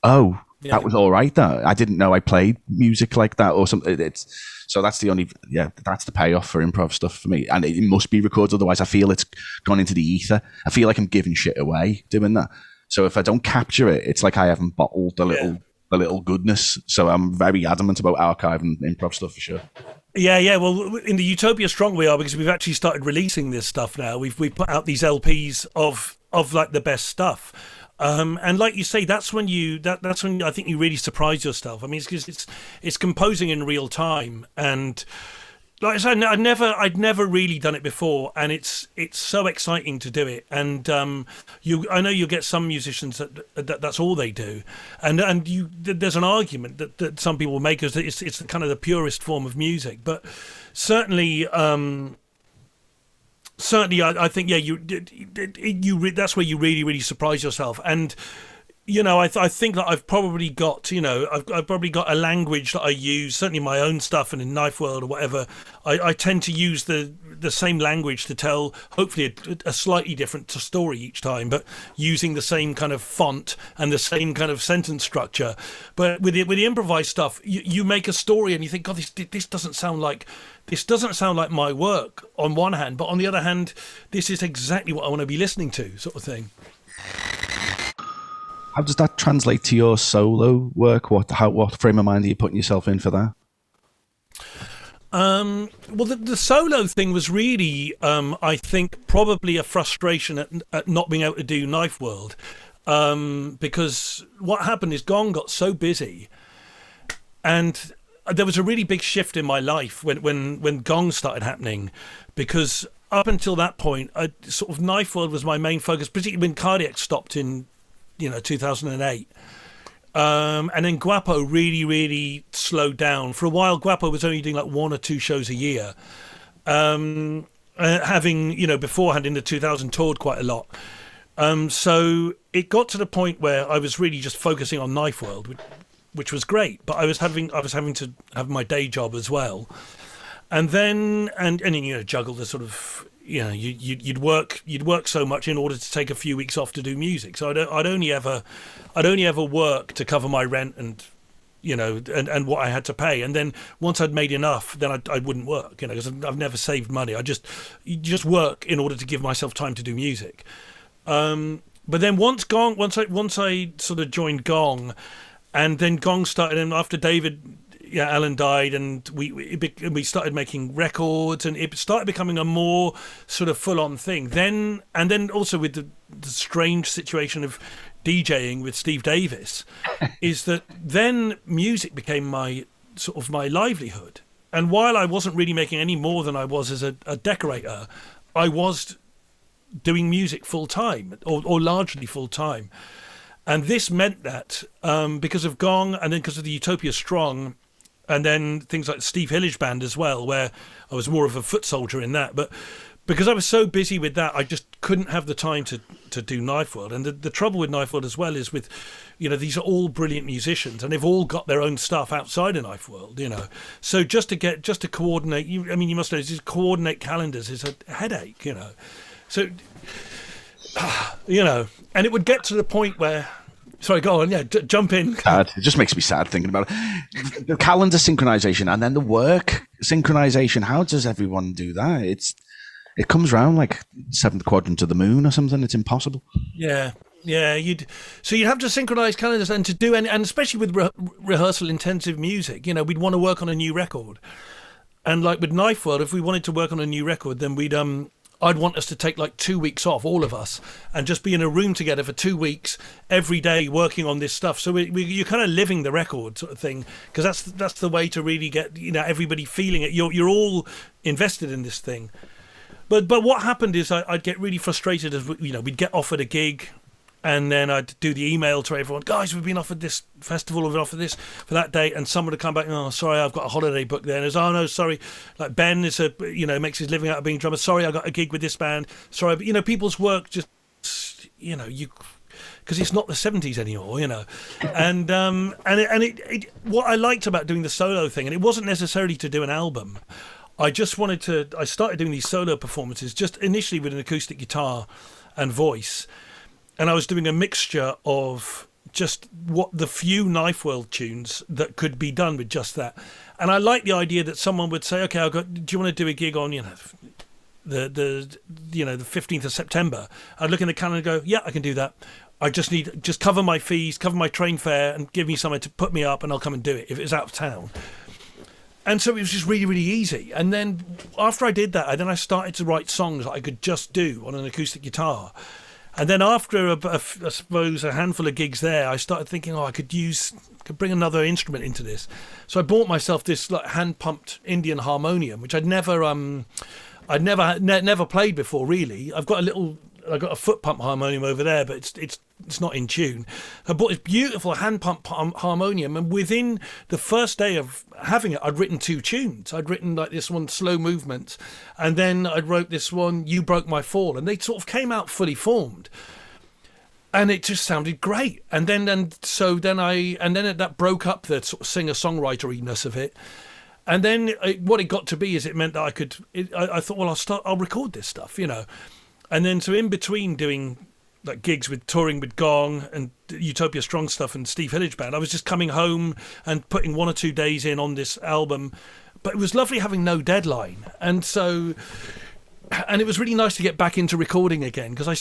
Oh, yeah. That was all right. That I didn't know I played music like that or something. So that's that's the payoff for improv stuff for me, and it must be recorded. Otherwise, I feel it's gone into the ether. I feel like I'm giving shit away doing that. So if I don't capture it, it's like I haven't bottled the little goodness. So I'm very adamant about archiving improv stuff for sure. Yeah. Well, in the Utopia Strong we are, because we've actually started releasing this stuff now. We've put out these LPs of like the best stuff. And like you say, that's when I think you really surprise yourself. I mean, it's composing in real time, and like I said, I'd never really done it before, and it's so exciting to do it. And I know you'll get some musicians that's all they do, and there's an argument that some people make is that it's kind of the purest form of music, but certainly. Certainly, I think that's where you really, really surprise yourself, and I think that I've probably got I've probably got a language that I use, certainly my own stuff, and in Knifeworld or whatever, I tend to use the same language to tell hopefully a slightly different story each time, but using the same kind of font and the same kind of sentence structure. But with the improvised stuff, you make a story and you think, God, this doesn't sound like. This doesn't sound like my work on one hand, but on the other hand, this is exactly what I want to be listening to, sort of thing. How does that translate to your solo work? What frame of mind are you putting yourself in for that? Well, the solo thing was really, I think, probably a frustration at not being able to do Knifeworld, because what happened is Gong got so busy, and there was a really big shift in my life when Gong started happening, because up until that point, sort of Knifeworld was my main focus, particularly when Cardiacs stopped in 2008. And then Guapo really, really slowed down. For a while, Guapo was only doing like 1 or 2 shows a year. Having, beforehand in the 2000 toured quite a lot. So it got to the point where I was really just focusing on Knifeworld, which was great, but I was having to have my day job as well, and then juggle the sort of you'd work so much in order to take a few weeks off to do music. So I'd only ever work to cover my rent and and what I had to pay, and then once I'd made enough, then I wouldn't work, because I've never saved money. You just work in order to give myself time to do music. But then once I sort of joined Gong, And then Gong started, and after David Allen died, and we started making records, and it started becoming a more sort of full-on thing. Then also with the strange situation of DJing with Steve Davis, is that then music became my livelihood. And while I wasn't really making any more than I was as a decorator, I was doing music full time, or largely full time. And this meant that because of Gong, and then because of the Utopia Strong, and then things like Steve Hillage Band as well, where I was more of a foot soldier in that. But because I was so busy with that, I just couldn't have the time to do Knifeworld. And the trouble with Knifeworld as well is with, these are all brilliant musicians, and they've all got their own stuff outside of Knifeworld, So just to coordinate, you must know, just coordinate calendars is a headache, So, and it would get to the point where, sorry, go on, jump in. Sad. It just makes me sad thinking about it. The calendar synchronization and then the work synchronization. How does everyone do that? It comes round like seventh quadrant of the moon or something. It's impossible. Yeah, you'd have to synchronize calendars, and to do, and especially with rehearsal intensive music, we'd want to work on a new record, and like with Knifeworld, if we wanted to work on a new record, then I'd want us to take like 2 weeks off, all of us, and just be in a room together for 2 weeks every day working on this stuff. So you're kind of living the record sort of thing, because that's the way to really get everybody feeling it. You're all invested in this thing. But what happened is I'd get really frustrated as we'd get offered a gig, and then I'd do the email to everyone, guys, we've been offered this festival, we've been offered this for that date, and someone would come back, oh, sorry, I've got a holiday booked there. And it's, oh, no, sorry, like Ben is makes his living out of being a drummer. Sorry, I got a gig with this band. Sorry, but, people's work just, because it's not the 70s anymore, And what I liked about doing the solo thing, and it wasn't necessarily to do an album, I started doing these solo performances just initially with an acoustic guitar and voice. And I was doing a mixture of just what the few Knifeworld tunes that could be done with just that. And I like the idea that someone would say, okay, do you want to do a gig on, the 15th of September? I'd look in the calendar and go, yeah, I can do that. I just cover my fees, cover my train fare, and give me somewhere to put me up, and I'll come and do it if it's out of town. And so it was just really, really easy. And then after I did that, I started to write songs that I could just do on an acoustic guitar. And then after, I suppose, a handful of gigs there, I started thinking, I could bring another instrument into this. So I bought myself this like hand-pumped Indian harmonium, which I'd never played before, really. I've got a foot pump harmonium over there, but it's not in tune. I bought this beautiful hand pump harmonium, and within the first day of having it, I'd written 2 tunes. I'd written like this one, Slow Movement, and then I wrote this one, You Broke My Fall, and they sort of came out fully formed, and it just sounded great. And then that broke up the sort of singer-songwriteriness of it. And then what it got to be is it meant that I thought, well, I'll record this stuff, And then so in between doing like gigs touring with Gong and Utopia Strong stuff and Steve Hillage Band, I was just coming home and putting 1 or 2 days in on this album. But it was lovely having no deadline. And it was really nice to get back into recording again, because I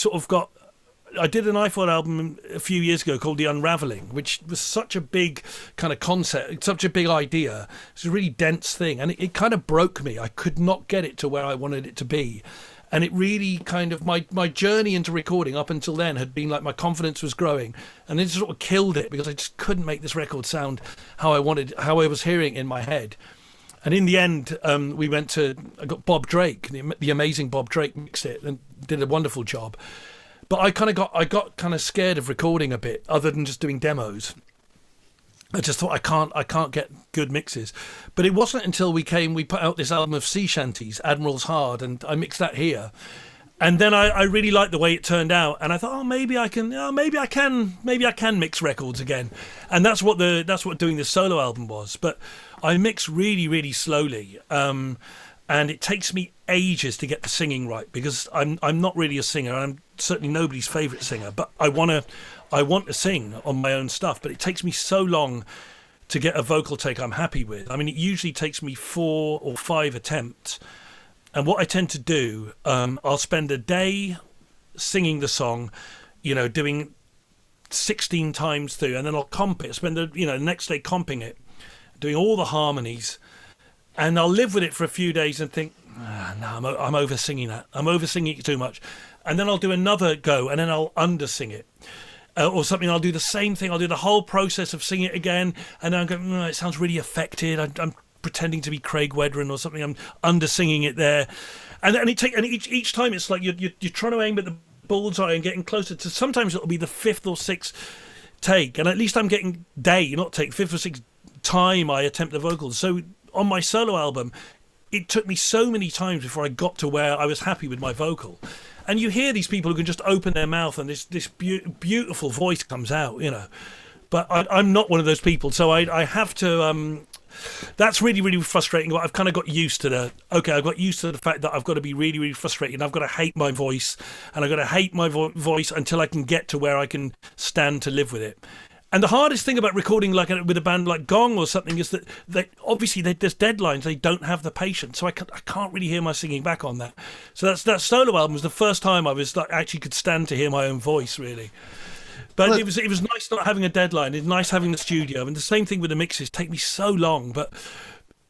did an Knifeworld album a few years ago called The Unraveling, which was such a big kind of concept, such a big idea. It's a really dense thing, and it kind of broke me. I could not get it to where I wanted it to be. And it really kind of, my journey into recording up until then had been like my confidence was growing, and it sort of killed it because I just couldn't make this record sound how I was hearing it in my head. And in the end, I got Bob Drake, the amazing Bob Drake, mixed it and did a wonderful job. But I got kind of scared of recording a bit, other than just doing demos. I just thought I can't get good mixes. But it wasn't until we put out this album of sea shanties, Admiral's Hard, and I mixed that here. And then I really liked the way it turned out, and I thought, maybe I can mix records again. And that's what doing this solo album was. But I mix really, really slowly. And it takes me ages to get the singing right, because I'm not really a singer, and I'm certainly nobody's favourite singer, but I want to sing on my own stuff, but it takes me so long to get a vocal take I'm happy with. I mean, it usually takes me 4 or 5 attempts, and what I tend to do, I'll spend a day singing the song, doing 16 times through, and then I'll comp it, spend the next day comping it, doing all the harmonies, and I'll live with it for a few days and think, no, I'm over singing that. I'm over singing it too much. And then I'll do another go, and then I'll under sing it. Or something, I'll do the same thing. I'll do the whole process of singing it again, and then I'm going, it sounds really affected. I'm pretending to be Craig Wedren or something. I'm under singing it there. And each time it's like you're trying to aim at the bullseye and getting closer to, sometimes it'll be the fifth or sixth take, and at least I'm getting fifth or sixth time I attempt the vocals. So on my solo album, it took me so many times before I got to where I was happy with my vocal. And you hear these people who can just open their mouth and this beautiful voice comes out, But I'm not one of those people, so I have to. That's really, really frustrating. I've kind of got used to I've got used to the fact that I've got to be really, really frustrated. I've got to hate my voice, and I've got to hate my voice until I can get to where I can stand to live with it. And the hardest thing about recording with a band like Gong or something is that obviously there's deadlines. They don't have the patience, so I can't really hear my singing back on that. So that solo album was the first time I was actually could stand to hear my own voice, really. But it was nice not having a deadline. It's nice having the studio, and the same thing with the mixes. Take me so long, but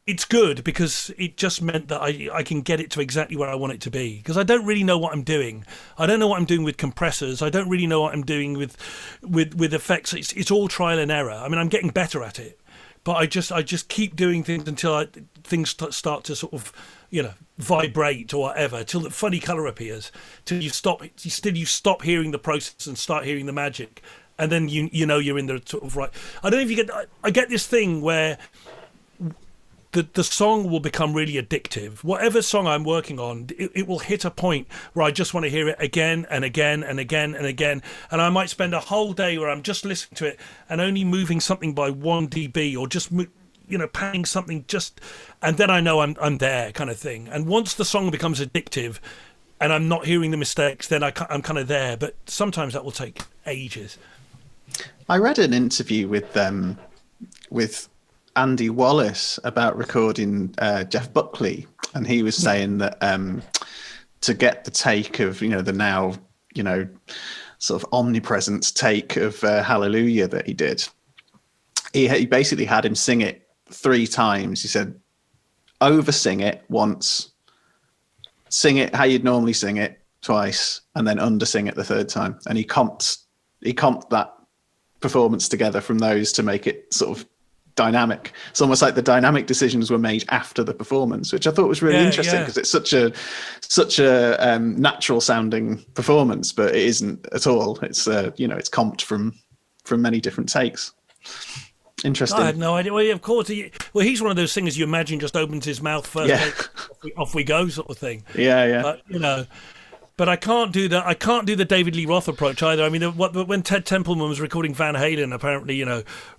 it's good because it just meant that I can get it to exactly where I want it to be. Because I don't really know what I'm doing. I don't know what I'm doing with compressors. I don't really know what I'm doing with effects. It's all trial and error. I mean, I'm getting better at it, but I just keep doing things until things start to sort of vibrate or whatever, till the funny color appears, till you stop hearing the process and start hearing the magic, and then you're in the sort of right. I don't know if you get this thing where the song will become really addictive. Whatever song I'm working on, it will hit a point where I just want to hear it again and again and again and again, and I might spend a whole day where I'm just listening to it and only moving something by 1 dB or just panning something and then I know I'm there, kind of thing. And once the song becomes addictive and I'm not hearing the mistakes, then I'm kind of there. But sometimes that will take ages. I read an interview with Andy Wallace about recording Jeff Buckley, and he was saying that to get the take of the now sort of omnipresent take of Hallelujah that he did, he basically had him sing it 3 times. He said, over sing it once, sing it how you'd normally sing it twice, and then under sing it the 3rd time. And he comped that performance together from those to make it sort of dynamic. It's almost like the dynamic decisions were made after the performance, which I thought was really interesting, because it's such a natural sounding performance, but it isn't at all. It's it's comped from many different takes. Interesting. I had no idea. Well, of course. He's one of those singers you imagine just opens his mouth first, off we go, sort of thing. Yeah. But, but I can't do that. I can't do the David Lee Roth approach either. I mean, when Ted Templeman was recording Van Halen, apparently,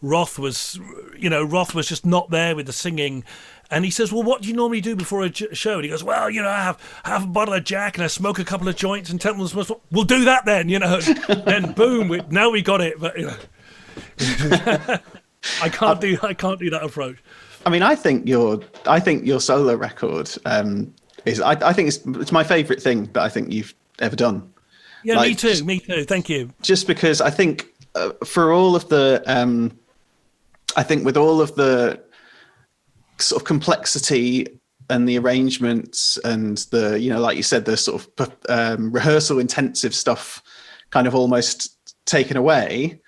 Roth was just not there with the singing. And he says, well, what do you normally do before a show? And he goes, well, I have a bottle of Jack and I smoke a couple of joints. And Templeman's supposed to, we'll do that then, Then boom, now we got it. But I can't do that approach. I mean, I think your solo record I think it's my favourite thing that I think you've ever done. Yeah, me too. Thank you. Just because I think for all of the, I think with all of the sort of complexity and the arrangements and the, like you said, the sort of rehearsal intensive stuff kind of almost taken away,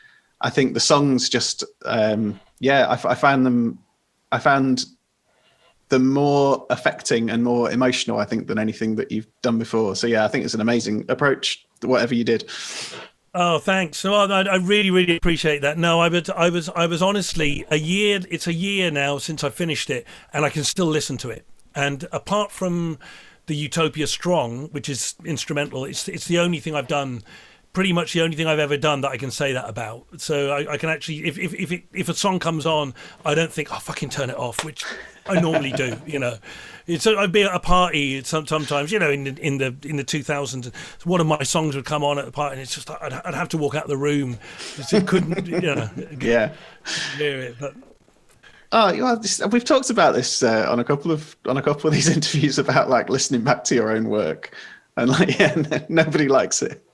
I think the songs just, I found them more affecting and more emotional, I think, than anything that you've done before. So yeah, I think it's an amazing approach, whatever you did. Oh, thanks. No, I really, really appreciate that. No, I was honestly it's a year now since I finished it, and I can still listen to it. And apart from the Utopia Strong, which is instrumental, it's the only thing I've done. Pretty much the only thing I've ever done that I can say that about. So I can actually, if a song comes on, I don't think, fucking turn it off, which I normally do. I'd be at a party sometimes, in the 2000s. One of my songs would come on at the party, and it's just I'd have to walk out of the room. It couldn't, yeah. Hear it, but. We've talked about this on a couple of these interviews about like listening back to your own work, and nobody likes it.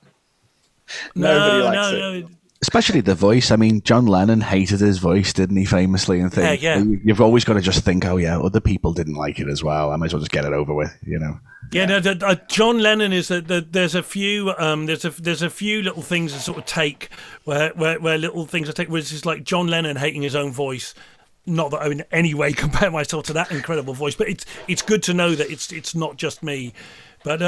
Nobody likes it. Especially the voice. I mean, John Lennon hated his voice, didn't he, famously? And things. Yeah. You've always got to just think, oh yeah, other people didn't like it as well. I might as well just get it over with, you know. Yeah, no, John Lennon is there's a few there's a few little things that sort of take where little things I take, which is like John Lennon hating his own voice. Not that I in any way compare myself to that incredible voice, but it's good to know that it's not just me. But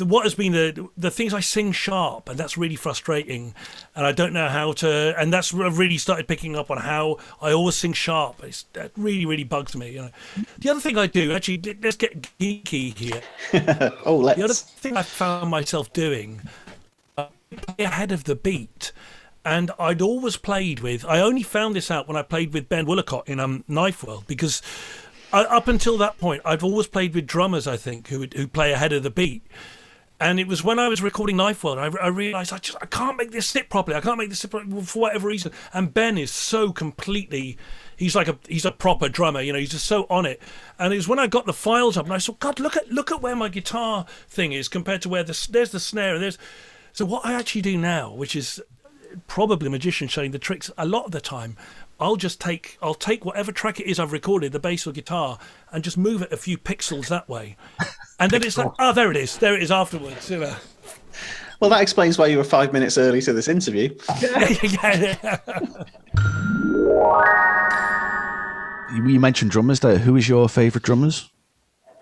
what has been the things I sing sharp, and that's really frustrating, and I don't know how to. And that's I've really started picking up on how I always sing sharp. That really bugs me. You know, the other thing I do actually, let's get geeky here. Let's. The other thing I found myself doing, play ahead of the beat. And I'd always played with. I only found this out when I played with Ben Willicott in Knifeworld, because up until that point, I've always played with drummers, I think, who play ahead of the beat. And it was when I was recording Knifeworld, I realised I can't make this sit properly. I can't make this sit properly for whatever reason. And Ben is so completely, he's a proper drummer, you know. He's just so on it. And it was when I got the files up, and I saw, God, look at where my guitar thing is compared to where there's the snare. And so what I actually do now, which is probably a magician showing the tricks a lot of the time, I'll take whatever track it is I've recorded, the bass or guitar, and just move it a few pixels that way, and then it's like, oh, there it is afterwards. You know. Well, that explains why you were 5 minutes early to this interview. Yeah. You mentioned drummers there. Who is your favourite drummers?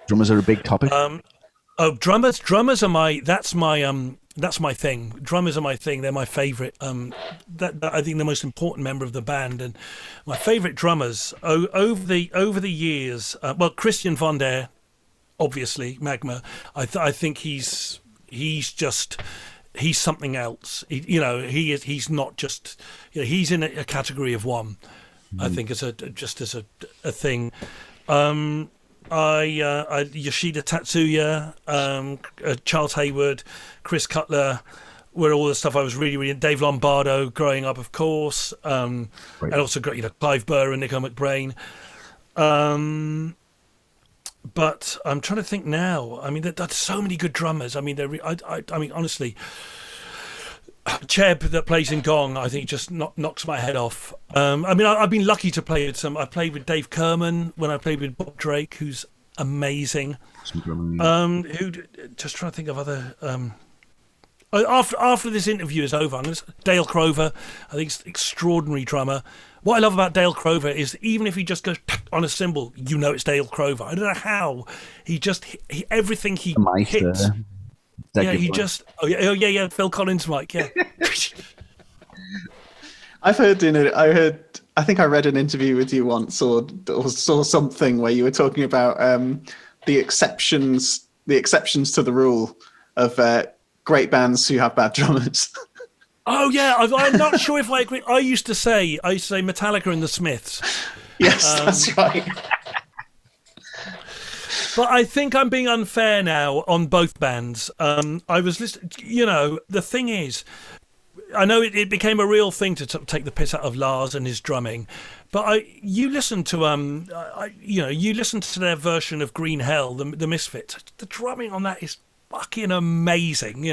Drummers are a big topic. Drummers are that's my thing. Drummers are my thing. They're my favourite. That I think the most important member of the band, and my favourite drummers over the years. Christian von der, obviously Magma. I think he's something else. He's not just. He's in a category of one. I think as a thing. Yoshida Tatsuya, Charles Hayward, Chris Cutler were all the stuff I was really Dave Lombardo growing up, of course, and also got Clive Burr and Nico McBrain. But I'm trying to think now. I mean, there's so many good drummers. I mean, I mean, honestly. Cheb that plays in Gong, I think, just knocks my head off. I mean, I've been lucky to play with some. I played with Dave Kerman when I played with Bob Drake, who's amazing. Who just trying to think of other. After this interview is over, Dale Crover. I think he's an extraordinary drummer. What I love about Dale Crover is even if he just goes on a cymbal, it's Dale Crover. I don't know how everything he hits. He just. Phil Collins, Mike. Yeah. I think I read an interview with you once, or saw something where you were talking about the exceptions to the rule of great bands who have bad drummers. Oh yeah, I'm not sure if I agree. I used to say Metallica and the Smiths. Yes, that's right. But I think I'm being unfair now on both bands. I was listening. The thing is, I know it became a real thing to take the piss out of Lars and his drumming, but you listen to their version of Green Hell, the Misfits. The drumming on that is fucking amazing.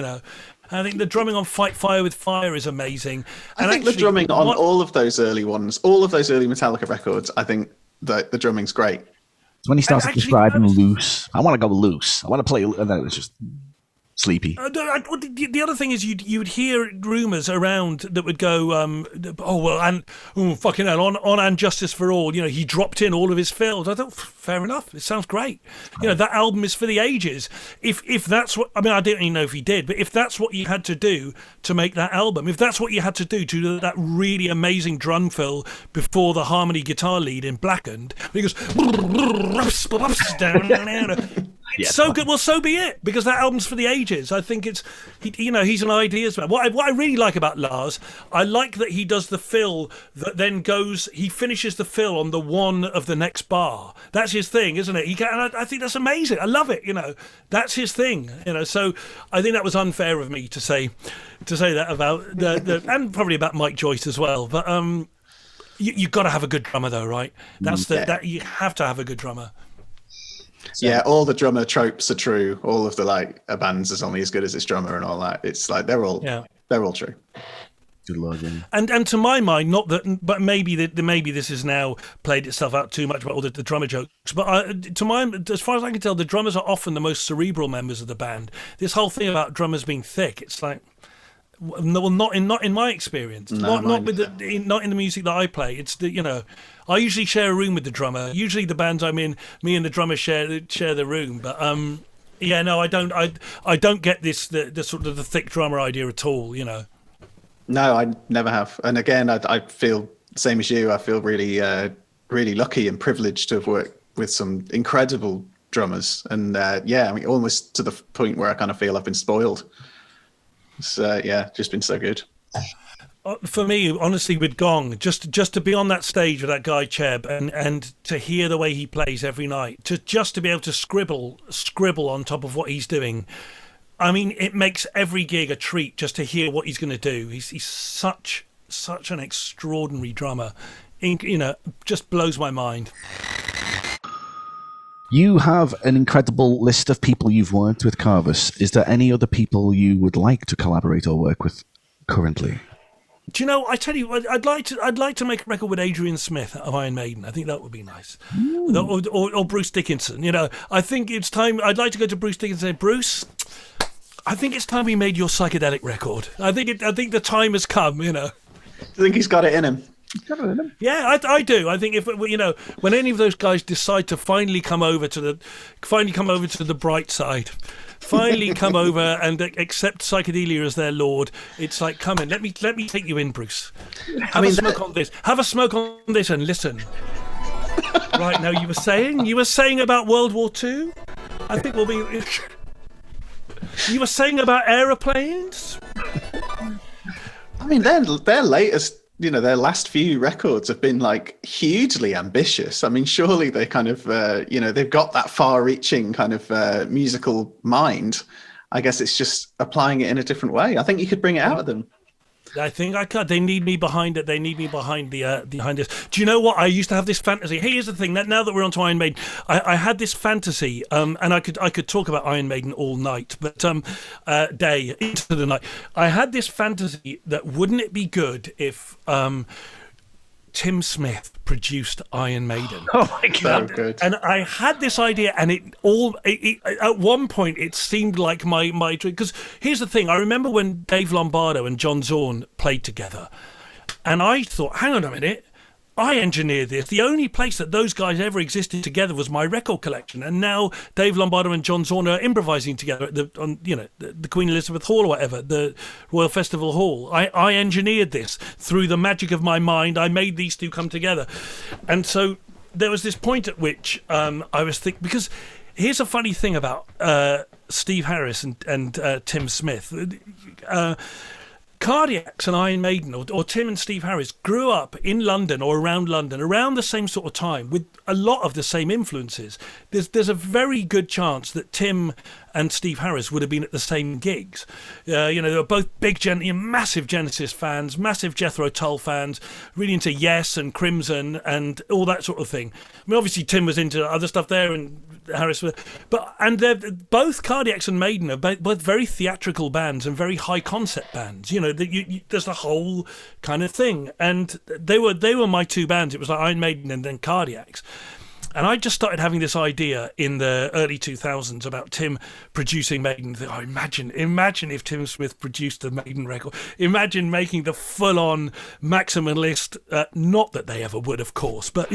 I think the drumming on Fight Fire with Fire is amazing. I think the drumming on all of those early ones, all of those early Metallica records, I think the drumming's great. So when he starts describing loose, I want to go loose. I want to play, and then it's just sleepy. The other thing is you'd hear rumours around that would go, fucking hell, on And Justice for All, he dropped in all of his fills. I thought, fair enough, it sounds great. That album is for the ages. If that's what, I mean, I don't even know if he did, but if that's what you had to do to make that album, if that's what you had to do that really amazing drum fill before the harmony guitar lead in Blackened, he goes, it's so good. Well, so be it, because that album's for the ages. I think he's an ideas man. What I really like about Lars, I like that he does the fill that then goes. He finishes the fill on the one of the next bar. That's his thing, isn't it? I think that's amazing. I love it. That's his thing. So I think that was unfair of me to say that about the and probably about Mike Joyce as well. But you've got to have a good drummer, though, right? That you have to have a good drummer. So. Yeah, all the drummer tropes are true. All of the a band's is only as good as its drummer and all that. It's like they're all true. Good Lord, yeah. And to my mind, not that, but maybe this has now played itself out too much about all the drummer jokes. But to my, as far as I can tell, the drummers are often the most cerebral members of the band. This whole thing about drummers being thick, it's like, well, not in my experience. No, not in the music that I play. It's I usually share a room with the drummer. Usually the bands I'm in, me and the drummer share the room. But yeah, no, I don't get this the sort of the thick drummer idea at all. No, I never have. And again, I feel same as you. I feel really, really lucky and privileged to have worked with some incredible drummers. And yeah, I mean, almost to the point where I kind of feel I've been spoiled. It's just been so good. For me, honestly, with Gong, just to be on that stage with that guy Cheb and to hear the way he plays every night, just to be able to scribble on top of what he's doing. I mean, it makes every gig a treat just to hear what he's going to do. He's such an extraordinary drummer. Just blows my mind. You have an incredible list of people you've worked with, Kavus. Is there any other people you would like to collaborate or work with currently? Do you know? I tell you, I'd like to make a record with Adrian Smith of Iron Maiden. I think that would be nice, or Bruce Dickinson. I think it's time. I'd like to go to Bruce Dickinson and say, Bruce, I think it's time we made your psychedelic record. I think the time has come. Do you think he's got it in him? Yeah, I do. I think if when any of those guys decide to finally come over to the bright side, finally come over and accept psychedelia as their lord, it's like, come in, let me take you in, Bruce. Have a smoke on this and listen. Right, now you were saying about World War II? I think we'll be. You were saying about aeroplanes? I mean, their latest, their last few records have been like hugely ambitious. I mean, surely they kind of, they've got that far-reaching kind of musical mind. I guess it's just applying it in a different way. I think you could bring it out of them. I think I could. They need me behind it. They need me behind behind this. Do you know what? I used to have this fantasy. Hey, here's the thing. Now that we're on to Iron Maiden, I had this fantasy, and I could talk about Iron Maiden all night, but day into the night. I had this fantasy that wouldn't it be good if Tim Smith produced Iron Maiden. Oh my God. So good. And I had this idea, and at one point it seemed like my dream. Because here's the thing: I remember when Dave Lombardo and John Zorn played together, and I thought, hang on a minute, I engineered this. The only place that those guys ever existed together was my record collection, and now Dave Lombardo and John Zorn are improvising together at the Queen Elizabeth Hall or whatever, the Royal Festival Hall. I engineered this through the magic of my mind. I made these two come together, and so there was this point at which I was thinking, because here's a funny thing about Steve Harris and Tim Smith. Cardiacs and Iron Maiden, or Tim and Steve Harris, grew up in London or around London around the same sort of time with a lot of the same influences. There's a very good chance that Tim and Steve Harris would have been at the same gigs. They were both big, massive Genesis fans, massive Jethro Tull fans, really into Yes and Crimson and all that sort of thing. I mean, obviously Tim was into other stuff there, and Harris was, and they're both Cardiacs and Maiden are both very theatrical bands and very high concept bands. There's the whole kind of thing, and they were my two bands. It was like Iron Maiden and then Cardiacs. And I just started having this idea in the early 2000s about Tim producing Maiden. Oh, imagine if Tim Smith produced the Maiden record. Imagine making the full-on maximalist, not that they ever would, of course, but,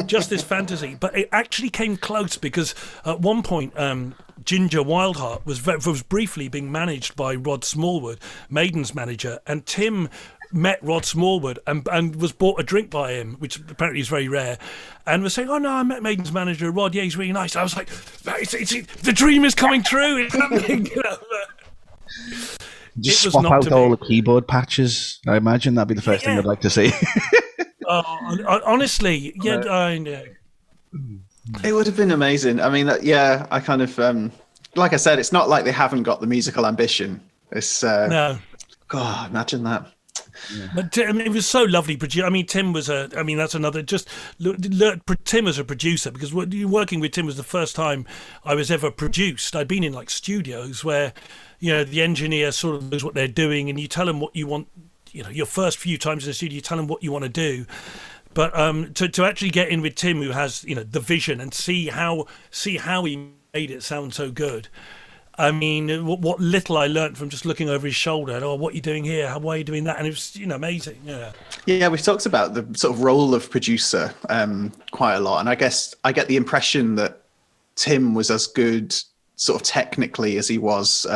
just this fantasy. But it actually came close because at one point, Ginger Wildheart was briefly being managed by Rod Smallwood, Maiden's manager, and Tim met Rod Smallwood and was bought a drink by him, which apparently is very rare, and was saying, "Oh no, I met Maiden's manager, Rod. Yeah, he's really nice." I was like, "The dream is coming true." It's happening. Just swap out all the keyboard patches. I imagine that'd be the first thing I'd like to see. Honestly, yeah, I know. It would have been amazing. I mean, I kind of, like I said, it's not like they haven't got the musical ambition. It's no. God, imagine that. Yeah. But it was so lovely. I mean, Tim was that's another. Just Tim as a producer, because working with Tim was the first time I was ever produced. I'd been in like studios where, the engineer sort of knows what they're doing, and you tell them what you want. your first few times in the studio, you tell them what you want to do. But to actually get in with Tim, who has the vision, and see how he made it sound so good. I mean, what little I learned from just looking over his shoulder. And, what are you doing here? Why are you doing that? And it was amazing. Yeah, we've talked about the sort of role of producer quite a lot, and I guess I get the impression that Tim was as good sort of technically as he was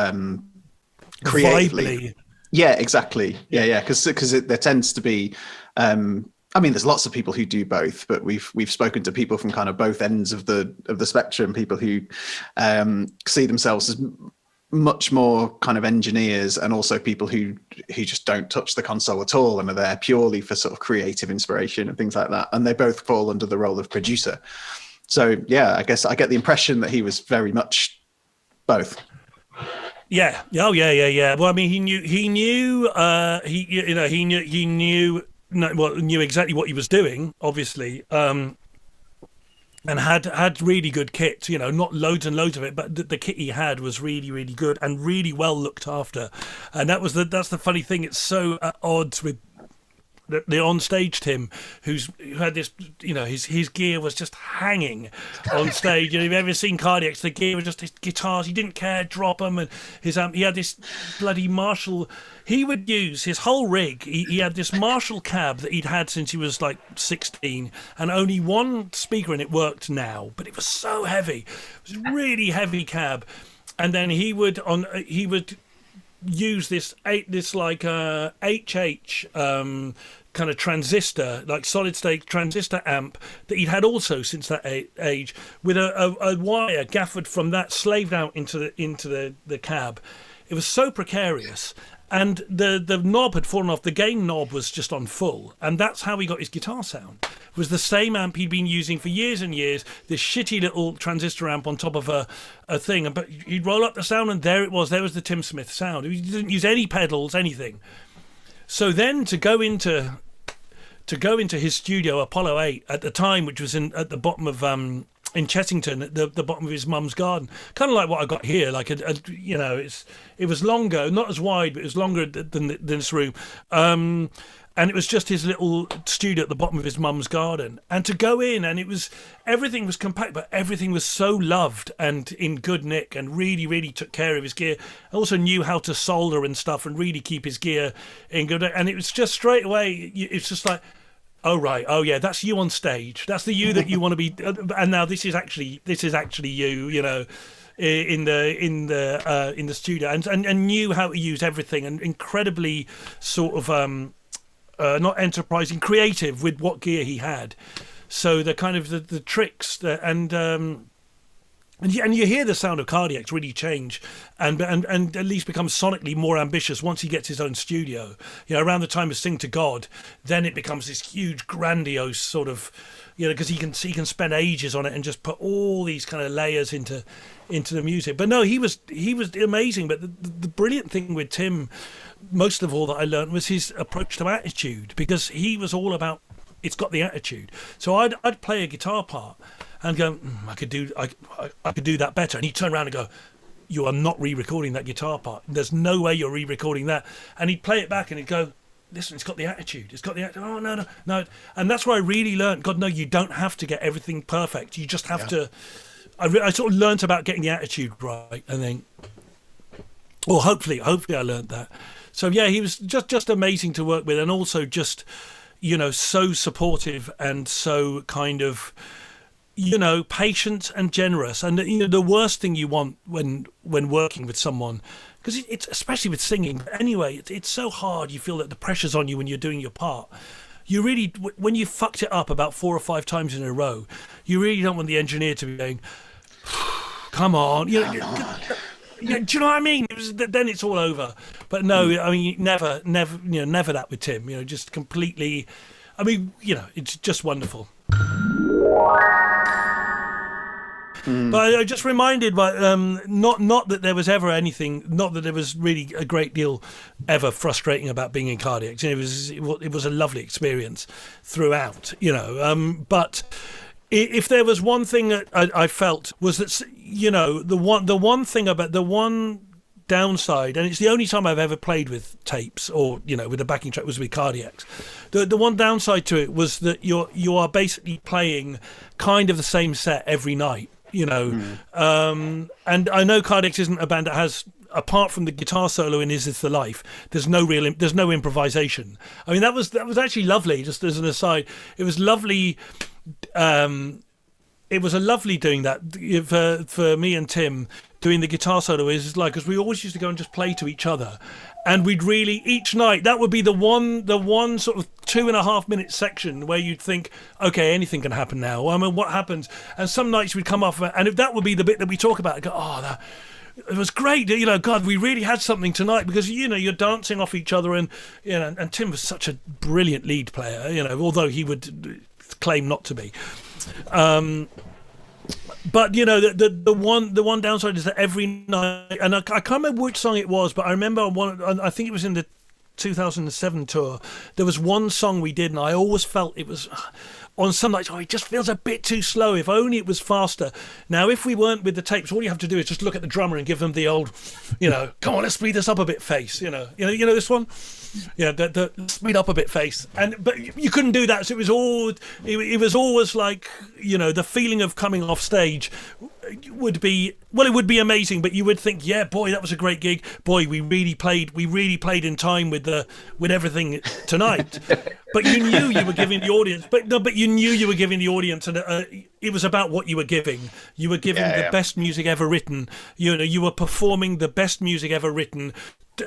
creatively. Vibely. Yeah, exactly. Yeah, because there tends to be. I mean, there's lots of people who do both, but we've spoken to people from kind of both ends of the spectrum. People who see themselves as much more kind of engineers, and also people who just don't touch the console at all and are there purely for sort of creative inspiration and things like that. And they both fall under the role of producer. So yeah, I guess I get the impression that he was very much both. Yeah. Oh yeah. Well, I mean, he knew knew exactly what he was doing, obviously, and had really good kit. Not loads and loads of it, but the kit he had was really, really good and really well looked after. And that's the funny thing. It's so at odds with the on-stage Tim, who had this, his gear was just hanging on stage. If you've ever seen Cardiacs, the gear was just his guitars. He didn't care, drop them, and his he had this bloody Marshall. He would use his whole rig. He had this Marshall cab that he'd had since he was like 16, and only one speaker in it worked now, but it was so heavy. It was a really heavy cab, and then he would use this like HH kind of transistor, like solid state transistor amp that he'd had also since that age, with a wire gaffered from that slaved out into the cab. It was so precarious. And the knob had fallen off. The gain knob was just on full, and that's how he got his guitar sound. It was the same amp he'd been using for years and years. This shitty little transistor amp on top of a thing, but he'd roll up the sound, and there it was. There was the Tim Smith sound. He didn't use any pedals, anything. So then to go into his studio, Apollo 8 at the time, which was at the bottom of in Chessington, at the bottom of his mum's garden, kind of like what I got here. Like it was longer, not as wide, but it was longer than this room. And it was just his little studio at the bottom of his mum's garden. And to go in, and everything was compact, but everything was so loved and in good nick, and really, really took care of his gear. Also knew how to solder and stuff, and really keep his gear in good. And it was just straight away. It's just like, oh right, oh yeah, that's you on stage. That's the you that you want to be. And now this is actually you. In the studio, and knew how to use everything, and incredibly sort of not enterprising, creative with what gear he had. So the kind of the tricks and you hear the sound of Cardiacs really change and at least become sonically more ambitious once he gets his own studio. Around the time of Sing to God, then it becomes this huge, grandiose sort of, because he can spend ages on it and just put all these kind of layers into the music. But no, he was amazing. But the brilliant thing with Tim, most of all that I learned, was his approach to attitude, because he was all about, it's got the attitude. So I'd play a guitar part and go, I could do that better. And he'd turn around and go, you are not re-recording that guitar part. There's no way you're re-recording that. And he'd play it back and he'd go, listen, it's got the attitude. It's got the attitude. Oh, no. And that's where I really learned, God, no, you don't have to get everything perfect. You just have to. I sort of learnt about getting the attitude right. And then, or hopefully I learned that. So yeah, he was just amazing to work with, and also just, so supportive and so kind of, patient and generous. And the worst thing you want when working with someone, because it's especially with singing. Anyway, it's so hard. You feel that the pressure's on you when you're doing your part. You really, when you fucked it up about 4 or 5 times in a row, you really don't want the engineer to be going, come on. Do you know what I mean? Then it's all over. But no, I mean, never that with Tim. Just completely. I mean, it's just wonderful. But I just reminded, not that there was ever anything, not that there was really a great deal ever frustrating about being in Cardiacs. It was a lovely experience throughout. But if there was one thing that I felt was that the one downside, and it's the only time I've ever played with tapes or with a backing track, was with Cardiacs. The one downside to it was that you are basically playing kind of the same set every night, and I know Cardiacs isn't a band that has, apart from the guitar solo in Is This the Life, there's no improvisation. I mean, that was actually lovely. Just as an aside, it was lovely. It was a lovely doing that for me and Tim. Doing the guitar solo is like, because we always used to go and just play to each other, and we'd really, each night, that would be the one sort of 2.5 minute section where you'd think, okay, anything can happen now. I mean, what happens? And some nights we'd come off, and if that would be the bit that we talk about, and go, oh, it was great, God, we really had something tonight, because you're dancing off each other, and and Tim was such a brilliant lead player, although he would claim not to be. But the one downside is that every night, and I can't remember which song it was, but I remember I think it was in the 2007 tour. There was one song we did, and I always felt it was on some nights, it just feels a bit too slow. If only it was faster. Now, if we weren't with the tapes, all you have to do is just look at the drummer and give them the old, come on, let's speed this up a bit face. You know this one. Yeah, the speed up a bit face, but you couldn't do that. So it was always like, the feeling of coming off stage would be, well, it would be amazing, but you would think, yeah, boy, that was a great gig. Boy, we really played in time with everything tonight. But you knew you were giving the audience, but you knew you were giving the audience, and it was about what you were giving. You were giving the best music ever written. You were performing the best music ever written.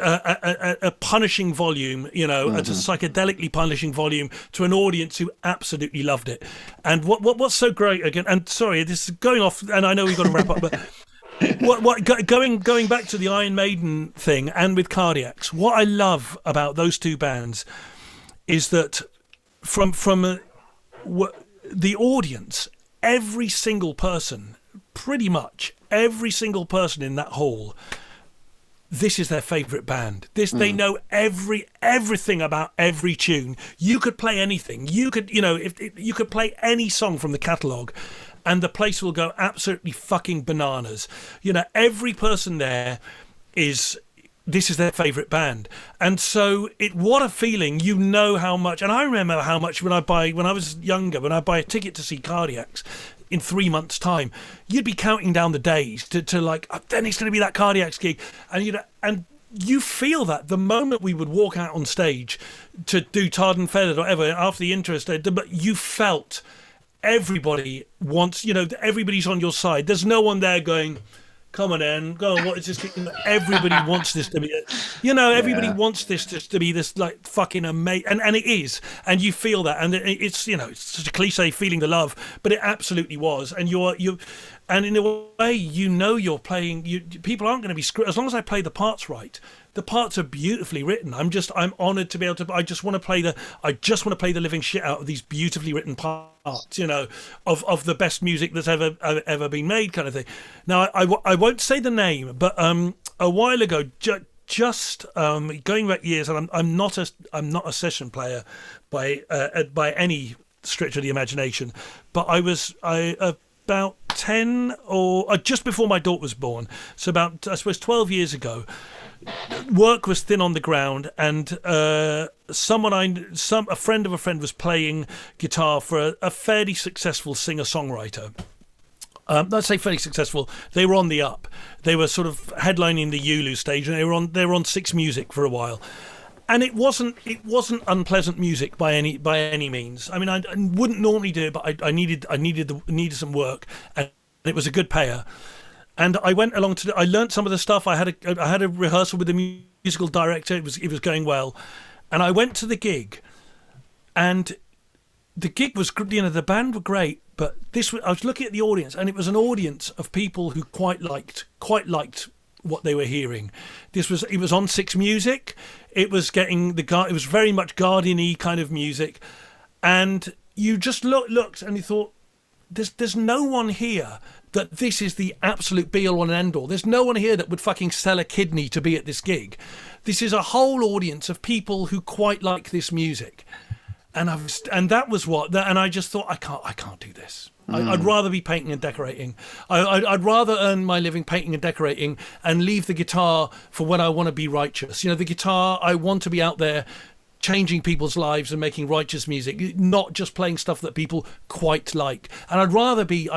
A punishing volume, at a psychedelically punishing volume to an audience who absolutely loved it. And what's so great again? And sorry, this is going off, and I know we've got to wrap up, but going back to the Iron Maiden thing and with Cardiacs, what I love about those two bands is that from the audience, every single person, pretty much every single person in that hall, this is their favourite band. They know everything about every tune. You could play anything. You could, you could play any song from the catalogue, and the place will go absolutely fucking bananas. Every person there this is their favourite band. And so what a feeling, how much, and I remember how much when I was younger, when I buy a ticket to see Cardiacs in 3 months' time, you'd be counting down the days to like, then it's going to be that Cardiacs gig. And you feel that the moment we would walk out on stage to do Tarred and Feathered or whatever after the interest, but you felt everybody wants, everybody's on your side. There's no one there going, come on in, go on, what is this? Everybody wants this to be, everybody wants this to be this like fucking amazing, and it is, and you feel that, and it's, it's such a cliche, feeling the love, but it absolutely was, and and in a way, you're playing, people aren't going to be screwed, as long as I play the parts right. The parts are beautifully written. I'm honoured to be able to. I just want to play the living shit out of these beautifully written parts, of the best music that's ever been made, kind of thing. Now, I won't say the name, but a while ago, just going back years, and I'm not a session player by any stretch of the imagination, but I about 10 or just before my daughter was born, so about, I suppose, 12 years ago. Work was thin on the ground, and a friend of a friend was playing guitar for a fairly successful singer-songwriter. Let's say fairly successful. They were on the up. They were sort of headlining the Yulu stage, and they were on Six Music for a while. And it wasn't unpleasant music by any means. I mean, I wouldn't normally do it, but I needed some work, and it was a good payer. And I went along I learnt some of the stuff. I had a rehearsal with the musical director. It was going well, and I went to the gig, and the gig was, the band were great, but I was looking at the audience, and it was an audience of people who quite liked what they were hearing. It was on Six Music. It was it was very much Guardian-y kind of music, and you just looked and you thought, there's no one here that this is the absolute be-all and end-all. There's no one here that would fucking sell a kidney to be at this gig. This is a whole audience of people who quite like this music, and that was and I just thought, I can't do this. I'd rather be painting and decorating. I'd rather earn my living painting and decorating and leave the guitar for when I want to be righteous. The guitar, I want to be out there changing people's lives and making righteous music, not just playing stuff that people quite like. And I'd rather be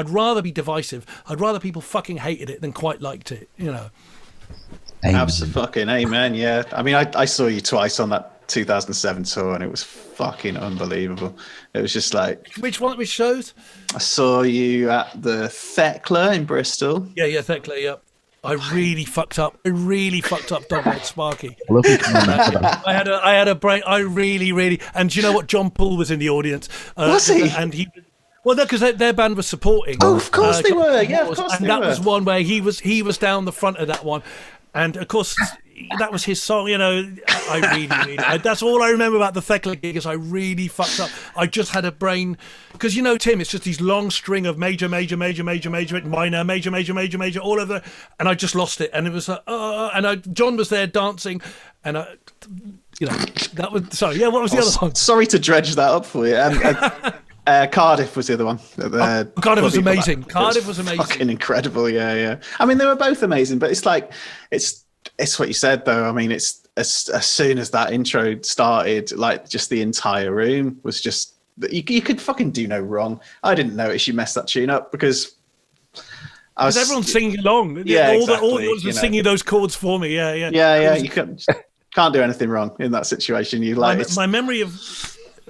divisive. I'd rather people fucking hated it than quite liked it. Absolutely, amen. Yeah, I mean, I saw you twice on that 2007 tour, and it was fucking unbelievable. It was just like, which shows? I saw you at the Thekla in Bristol. Yeah, Thekla. Yeah. I really fucked up. Dogwood Sparky. I had a brain. I really. And do you know what? John Paul was in the audience. Was he? And he. Well, no, because their band was supporting. Oh, of course they were. Yeah, of course and they that were. was one where he was down the front of that one, and of course that was his song. I really. That's all I remember about the Thekla gig is I really fucked up. I just had a brain, because Tim, it's just these long string of major, minor, major, all of that, and I just lost it, and it was John was there dancing, and that was sorry. Yeah, what was the other one? Sorry to dredge that up for you. Cardiff was the other one. Cardiff was amazing. Cardiff was amazing. Fucking incredible. Yeah. I mean, they were both amazing, but it's like it's what you said though. I mean, it's as soon as that intro started, like just the entire room was just you could fucking do no wrong. I didn't notice you messed that tune up because everyone's singing along. Yeah, all exactly, the audience was singing those chords for me. Yeah. Yeah. You can't do anything wrong in that situation. You like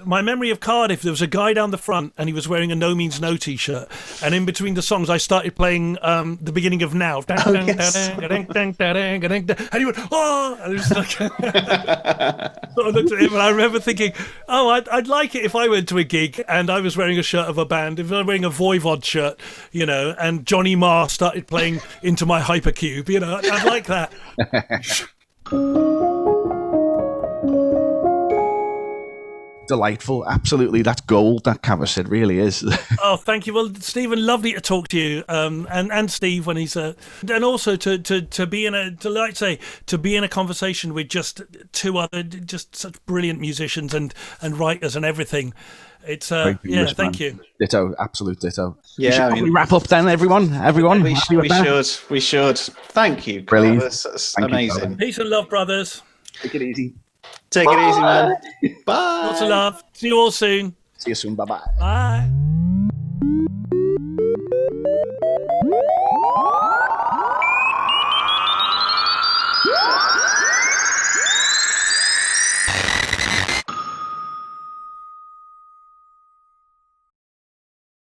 my memory of Cardiff, there was a guy down the front and he was wearing a No Means No t-shirt, and in between the songs I started playing the beginning of Now. And he went, oh, and it was like so I looked at him and I remember thinking, oh, I'd like it if I went to a gig and I was wearing a shirt of a band, if I was wearing a Voivod shirt, and Johnny Marr started playing Into My Hypercube, I'd like that. Delightful, absolutely. That's gold. That Kavus, it really is. Oh, thank you. Well, Stephen, lovely to talk to you, and Steve when he's and also to be in a conversation with just two other just such brilliant musicians and writers and everything. It's thank you. Ditto, absolute ditto. Yeah, we wrap up then, everyone. We should. Thank you, Brilliant. That's amazing. You, peace and love, brothers. Take it easy. Take it easy, man. Bye. Lots of love. See you all soon. See you soon. Bye-bye. Bye.